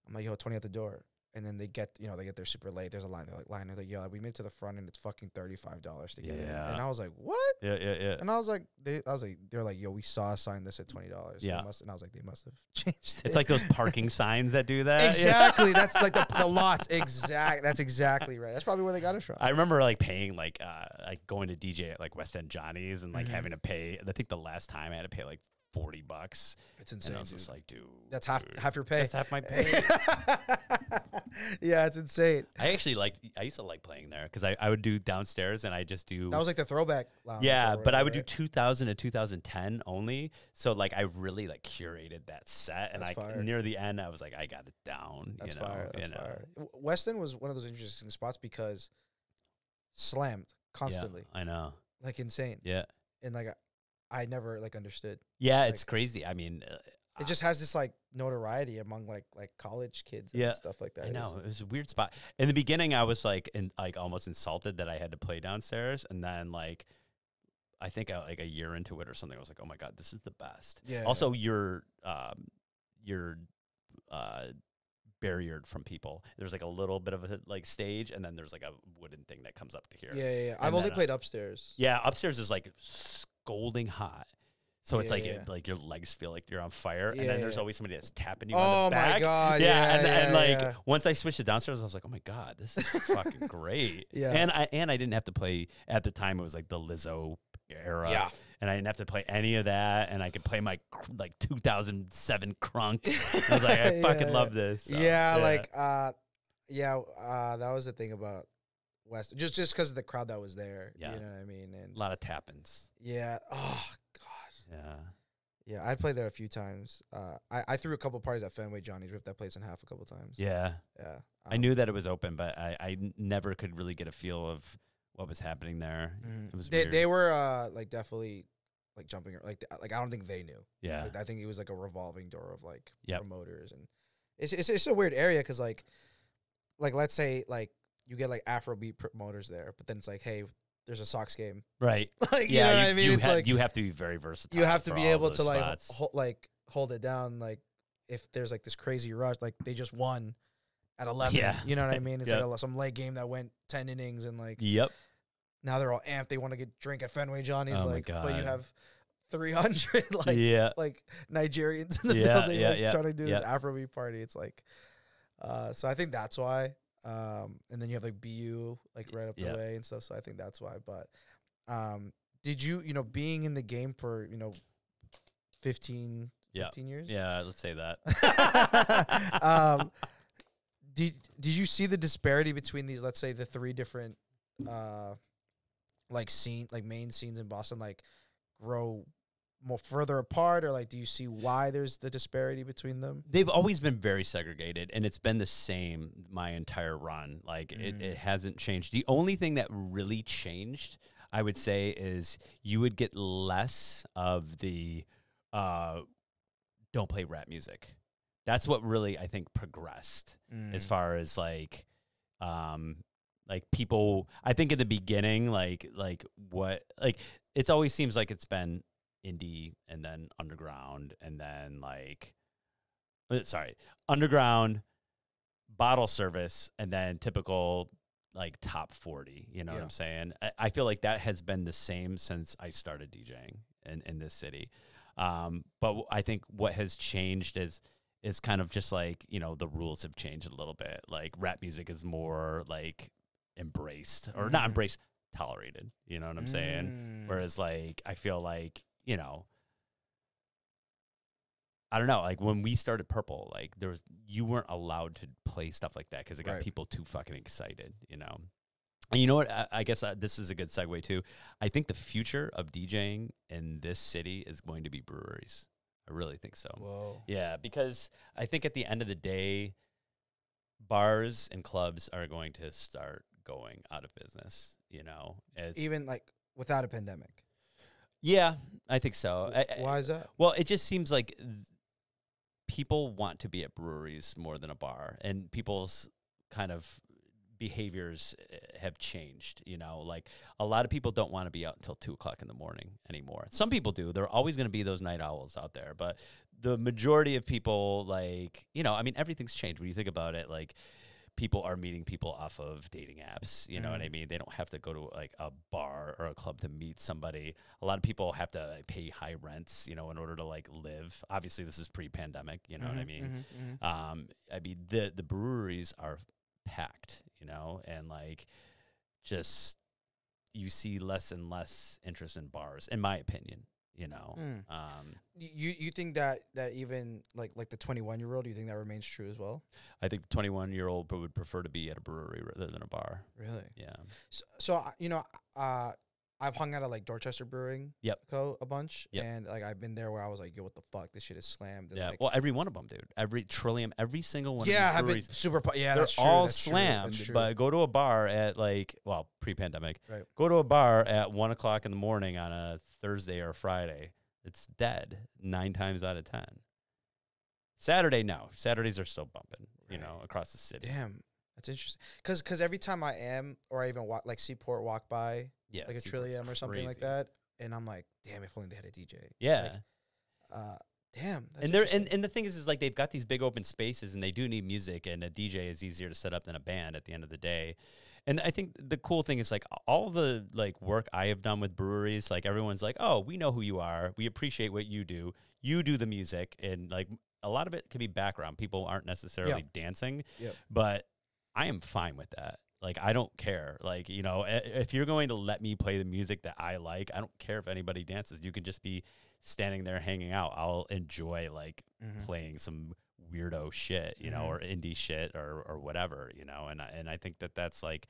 I'm like, yo, 20 at the door. And then they get there super late. There's a line. They're like, yo, we made it to the front, and it's fucking $35 to get in. And I was like, what? Yeah. And I was like, they're like, yo, we saw a sign that said $20. Yeah. And I was like, they must have changed it. It's like those parking signs that do that. Exactly. That's like the lots. That's exactly right. That's probably where they got it from. I remember like paying like going to DJ at like West End Johnny's and like having to pay. I think the last time I had to pay like $40. It's insane. And I was just like, dude, that's half your pay. That's half my pay. Yeah, it's insane. I used to like playing there because I would do downstairs, and I just do. That was like the throwback lounge. Yeah, but I would do 2000 to 2010 only. So like I really like curated that set, and near the end I was like, I got it down. That's fire. That's fire. West End was one of those interesting spots because slammed constantly. Yeah, I know. Like insane. Yeah. And like I never like understood. Yeah, it's crazy. I mean, It just has this like notoriety among like college kids and stuff like that. I know. It was a weird spot. In the beginning, I was like almost insulted that I had to play downstairs, and then like I think like a year into it or something, I was like, oh my god, this is the best. Yeah. Also, you're barriered from people. There's like a little bit of a like stage, and then there's like a wooden thing that comes up to here. Yeah. I've only played upstairs. Yeah, upstairs is like scalding hot. So it's like like your legs feel like you're on fire, and then there's always somebody that's tapping you on the back. Oh my god! And like once I switched to downstairs, I was like, oh my god, this is fucking great. Yeah, and I didn't have to play at the time. It was like the Lizzo era. Yeah, and I didn't have to play any of that, and I could play my like 2007 crunk. I was like, I fucking love this. So, that was the thing about West, just because of the crowd that was there. Yeah, you know what I mean. And a lot of tap-ins. Yeah. Oh god. Yeah, I played there a few times. I threw a couple parties at Fenway. Johnny's ripped that place in half a couple times. Yeah. I knew that it was open, but I never could really get a feel of what was happening there. It was weird. They were like definitely like jumping like I don't think they knew. Yeah, like, I think it was like a revolving door of like Yep. promoters, and it's a weird area because like let's say like you get like Afrobeat promoters there, but then it's like, hey, there's a Sox game, right? Like you know what I mean? It's like you have to be very versatile. You have to be able to like hold it down. Like if there's like this crazy rush, like they just won at 11. Yeah. You know what I mean? It's like some late game that went 10 innings, and like now they're all amped. They want to get drink at Fenway Johnny's. Oh like, my God. but you have 300 like Nigerians in the building trying to do this Afrobeat party. It's like, so I think that's why. And then you have like BU like right up the way and stuff. So I think that's why. But did you being in the game for 15 years? Yeah, let's say that. Did you see the disparity between these, let's say the three different like main scenes in Boston, like grow more further apart, or like do you see why there's the disparity between them? They've always been very segregated, and it's been the same my entire run. Like it hasn't changed. The only thing that really changed, I would say, is you would get less of the don't play rap music. That's what really I think progressed as far as like people. I think in the beginning, it always seems like it's been indie and then underground and then underground, bottle service, and then typical like top 40, you know what I'm saying? I feel like that has been the same since I started DJing in this city. But I think what has changed is kind of just like, the rules have changed a little bit. Like rap music is more like embraced, or not embraced, tolerated, you know what I'm saying? Whereas like I feel like, I don't know, like when we started Purple, like you weren't allowed to play stuff like that because it got people too fucking excited, And you know what? I guess this is a good segue too. I think the future of DJing in this city is going to be breweries. I really think so. Whoa. Yeah, because I think at the end of the day, bars and clubs are going to start going out of business, even like without a pandemic. Yeah, I think so. Why is that? Well, it just seems like people want to be at breweries more than a bar, and people's kind of behaviors have changed. Like a lot of people don't want to be out until 2:00 in the morning anymore. Some people do. There are always going to be those night owls out there, but the majority of people, everything's changed when you think about it. Like people are meeting people off of dating apps. You know what I mean? They don't have to go to like a bar or a club to meet somebody. A lot of people have to pay high rents, in order to like live. Obviously, this is pre-pandemic. You know what I mean? The breweries are packed, and like just you see less and less interest in bars, in my opinion. You think that even like the 21-year-old, do you think that remains true as well? I think the 21-year-old would prefer to be at a brewery rather than a bar. Really? Yeah. So I've hung out at like Dorchester Brewing Co. a bunch, and like I've been there where I was like, yo, what the fuck, this shit is slammed. And, well, every one of them, dude. Every Trillium, every single one. Yeah, of have been super. Yeah, they're that's true. all That's slammed. True. But go to a bar at pre-pandemic. Right. Go to a bar at 1:00 in the morning on a Thursday or a Friday. It's dead 9 times out of 10. Saturday, no. Saturdays are still bumping, you know, across the city. Damn, that's interesting. Because every time I am, or I even like Seaport walk by, Yeah, like a Seaport's Trillium or something like crazy. that, and I'm like, damn, if only they had a DJ. Yeah. Like, damn. That's And they're interesting. and the thing is like they've got these big open spaces and they do need music, and a DJ is easier to set up than a band at the end of the day. And I think the cool thing is like all the like work I have done with breweries, like everyone's like, oh, we know who you are. We appreciate what you do. You do the music, and like a lot of it can be background. People aren't necessarily dancing, but I am fine with that. Like, I don't care. Like, you know, if you're going to let me play the music that I like, I don't care if anybody dances. You can just be standing there hanging out. I'll enjoy like playing some weirdo shit, you know, or indie shit or whatever, you know. And I think that that's like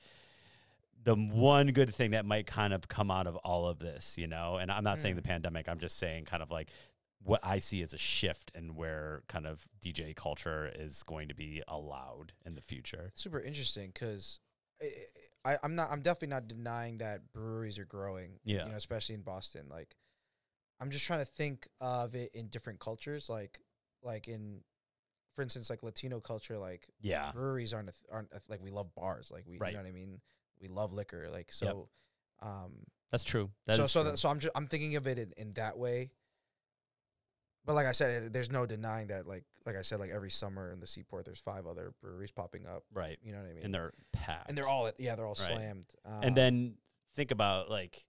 the one good thing that might kind of come out of all of this, you know. And I'm not saying the pandemic. I'm just saying kind of like what I see as a shift and where kind of DJ culture is going to be allowed in the future. Super interesting because I'm definitely not denying that breweries are growing. Yeah. You know, especially in Boston. Like, I'm just trying to think of it in different cultures. Like in, for instance, like Latino culture. Like, breweries aren't like, we love bars. Like, we, you know what I mean. We love liquor. Like, so, that's true. I'm thinking of it in that way. But like I said, there's no denying that, like I said, like every summer in the Seaport, there's 5 other breweries popping up. Right. You know what I mean? And they're packed. And they're all slammed. And then think about like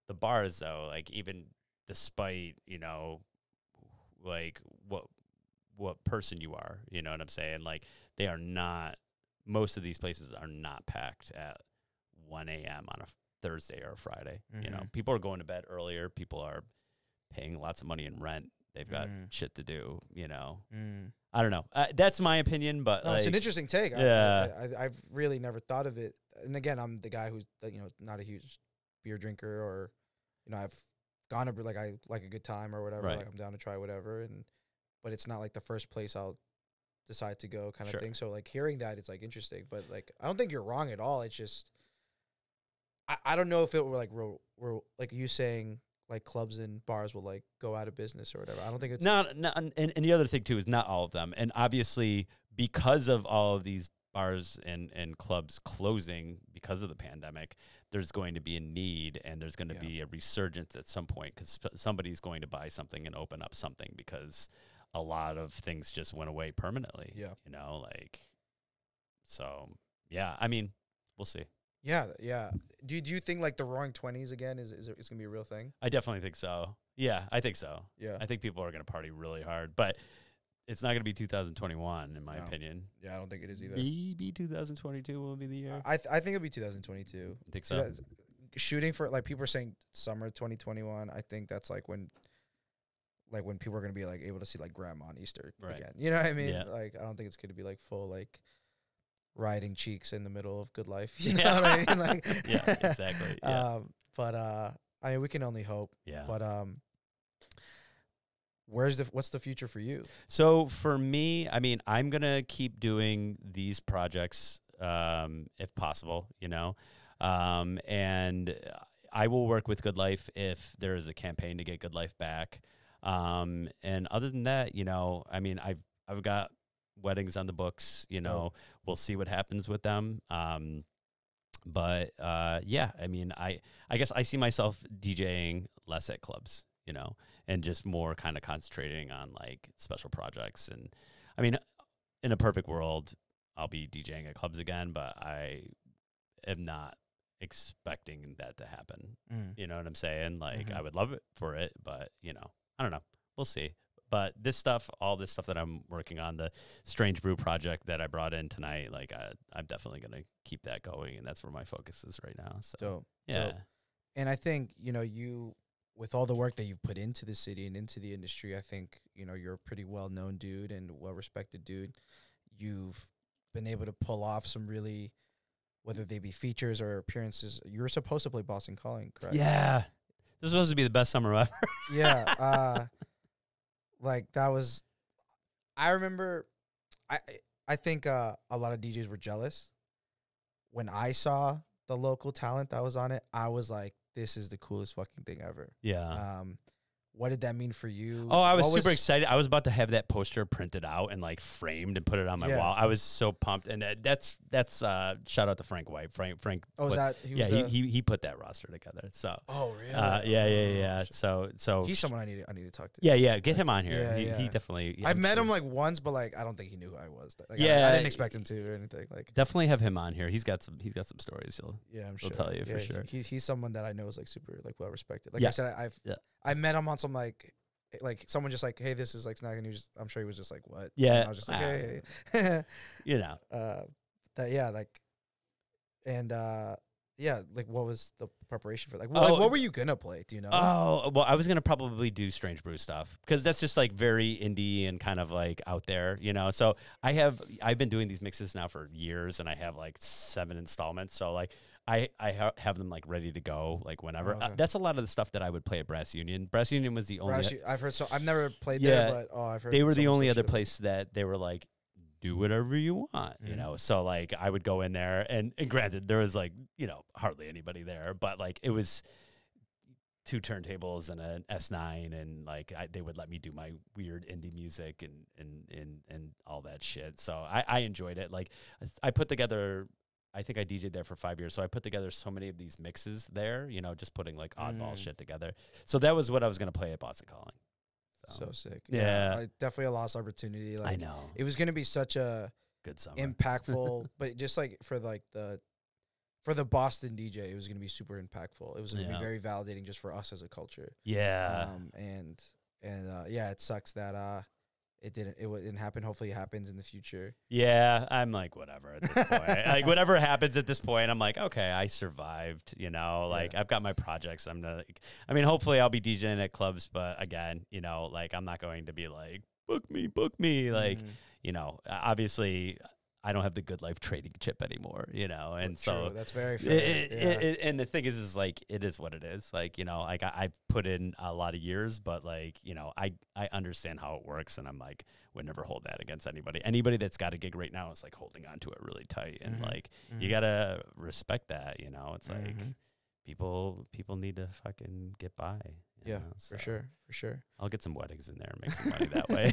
the bars though, like even despite, you know, like what person you are, you know what I'm saying? Like they are not, most of these places are not packed at 1 a.m. on a Thursday or a Friday. You know, people are going to bed earlier. People are paying lots of money in rent. They've got shit to do, you know. I don't know. That's my opinion, but like, it's an interesting take. Yeah, I've really never thought of it. And again, I'm the guy who's, you know, not a huge beer drinker, or, you know, I've gone to, like, I like a good time or whatever. Right. Like, I'm down to try whatever, but it's not like the first place I'll decide to go kind of thing. So like hearing that, it's like interesting, but like I don't think you're wrong at all. It's just I don't know if it were like we're like you saying, like clubs and bars will like go out of business or whatever. I don't think it's not and the other thing too is not all of them. And obviously because of all of these bars and clubs closing because of the pandemic, there's going to be a need and there's going to be a resurgence at some point because somebody's going to buy something and open up something because a lot of things just went away permanently. Yeah. You know, like, so yeah, I mean, we'll see. Yeah, yeah. Do you think like the Roaring 20s again is it's gonna be a real thing? I definitely think so. Yeah, I think so. Yeah, I think people are gonna party really hard, but it's not gonna be 2021 in my opinion. Yeah, I don't think it is either. Maybe 2022 will be the year. I think it'll be 2022. I think so. Shooting for, like, people are saying summer 2021. I think that's like when people are gonna be like able to see like grandma on Easter again. You know what I mean? Yeah. Like, I don't think it's gonna be like full like riding cheeks in the middle of good life. You know what I mean? Like, yeah, exactly. Yeah. But I mean, we can only hope. Yeah. But what's the future for you? So for me, I mean, I'm gonna keep doing these projects if possible, you know, and I will work with Good Life if there is a campaign to get Good Life back. And other than that, you know, I mean, I've got weddings on the books, you know, we'll see what happens with them. But yeah, I mean, I guess I see myself DJing less at clubs, you know, and just more kind of concentrating on like special projects. And I mean, in a perfect world, I'll be DJing at clubs again, but I am not expecting that to happen. You know what I'm saying? Like, I would love it for it, but you know, I don't know. We'll see. But all this stuff that I'm working on, the Strange Brew project that I brought in tonight, like I'm definitely going to keep that going. And that's where my focus is right now. So, Dope. yeah. Dope. And I think, you know, with all the work that you've put into the city and into the industry, I think, you know, you're a pretty well-known dude and well-respected dude. You've been able to pull off some really, whether they be features or appearances. You were supposed to play Boston Calling, correct? Yeah. This was supposed to be the best summer ever. Yeah. Like, that was, I remember, I think a lot of DJs were jealous. When I saw the local talent that was on it, I was like, this is the coolest fucking thing ever. Yeah. what did that mean for you? Oh, I was super excited. I was about to have that poster printed out and like framed and put it on my wall. I was so pumped. And that's shout out to Frank White. Frank. Oh, he put that roster together. So. Oh, really? Yeah. So he's someone I need to talk to. Yeah. Get him on here. Yeah, he definitely. I've met him like once, but like I don't think he knew who I was. Like, yeah, I didn't expect him to or anything. Like definitely have him on here. He's got some stories. I'm sure. He'll tell you for sure. He's someone that I know is like super like well respected. Like I said, I met him on some like someone just like, hey, this is like Snack, and I'm sure he was just like, what? Yeah, and I was just like, hey. Like what was the preparation for? Like what were you gonna play? Do you know? Oh, well, I was gonna probably do Strange Brew stuff because that's just like very indie and kind of like out there, So I've been doing these mixes now for years, and I have like 7 installments. So like I have them like ready to go like whenever. Okay. That's a lot of the stuff that I would play at Brass Union. Brass Union was the only. I've heard so. I've never played there, but I've heard they were the only other place that they were like, do whatever you want, So like I would go in there, and granted there was like hardly anybody there, but like it was 2 turntables and an S9, and like they would let me do my weird indie music and all that shit. So I enjoyed it. Like I put together. I think I DJ'd there for 5 years, so I put together so many of these mixes there, just putting like oddball shit together. So that was what I was gonna play at Boston Calling. So sick. Yeah. Like, definitely a lost opportunity. Like, I know. It was going to be such a good summer. Impactful, but just like for the Boston DJ, it was going to be super impactful. It was going to be very validating just for us as a culture. Yeah. It sucks that it didn't happen. Hopefully it happens in the future. Yeah, I'm like, whatever at this point. Like, whatever happens at this point, I'm like, okay, I survived, Like, I've got my projects. Hopefully I'll be DJing at clubs, but again, like, I'm not going to be like, book me. Like, obviously I don't have the Good Life trading chip anymore, and so that's very fair. And the thing is like, it is what it is. Like, like I put in a lot of years, but like, I understand how it works, and I'm like, would never hold that against anybody. Anybody that's got a gig right now is like holding on to it really tight, and like, you gotta respect that, It's like people need to fucking get by. Yeah, so for sure. I'll get some weddings in there and make some money that way.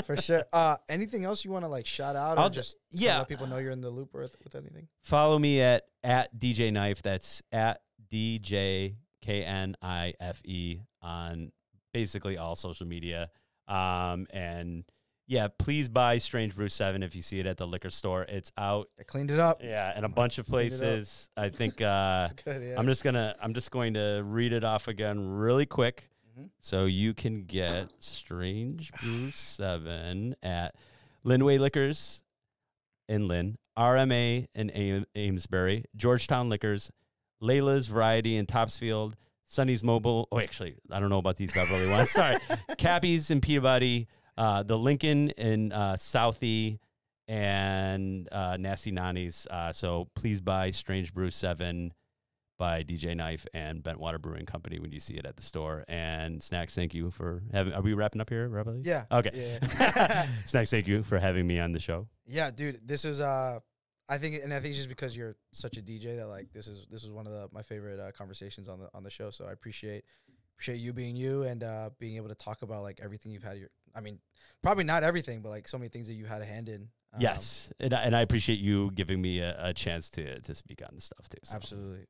For sure. Anything else you want to like shout out, or just let people know you're in the loop with anything? Follow me at DJ Knife. That's at DJ KNIFE on basically all social media. And yeah, please buy Strange Brew 7 if you see it at the liquor store. It's out. I cleaned it up. Yeah, and a bunch of places. I think That's good, yeah. I'm just going to read it off again really quick. So you can get Strange Brew 7 at Linway Liquors in Lynn, RMA in Amesbury, Georgetown Liquors, Layla's Variety in Topsfield, Sunny's Mobile. Oh, actually, I don't know about these Beverly ones. Sorry. Cappy's in Peabody, the Lincoln in Southie, and Nasty Nanny's. So please buy Strange Brew 7 by DJ Knife and Bentwater Brewing Company when you see it at the store. And Snacks, thank you for having. Are we wrapping up here, Rebel? Yeah. Okay. Yeah. Snacks, thank you for having me on the show. Yeah, dude. This is I think it's just because you're such a DJ that like this is one of my favorite conversations on the show. So I appreciate you being you, and being able to talk about like everything you've had. Probably not everything, but like so many things that you had a hand in. Yes, and I appreciate you giving me a chance to speak on this stuff too. So.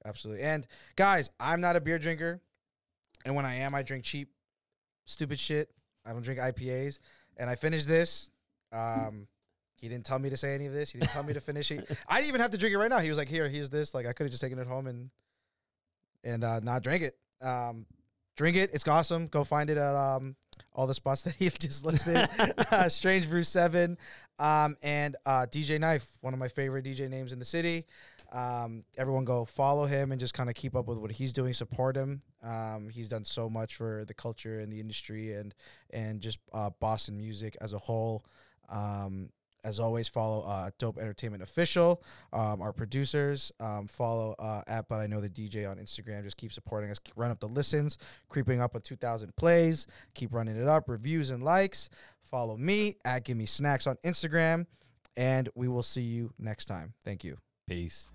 Absolutely. And guys, I'm not a beer drinker, and when I am, I drink cheap, stupid shit. I don't drink IPAs. And I finished this. He didn't tell me to say any of this. He didn't tell me to finish it. I didn't even have to drink it right now. He was like, here's this. Like I could have just taken it home and not drank it. Drink it. It's awesome. Go find it at all the spots that he just listed. Strange Brew 7. And DJ Knife, one of my favorite DJ names in the city. Everyone go follow him and just kind of keep up with what he's doing. Support him. He's done so much for the culture and the industry and just Boston music as a whole. As always, follow Dope Entertainment Official, our producers. Follow at But I Know the DJ on Instagram. Just keep supporting us. Run up the listens, creeping up on 2,000 plays. Keep running it up, reviews and likes. Follow me at Give Me Snacks on Instagram, and we will see you next time. Thank you. Peace.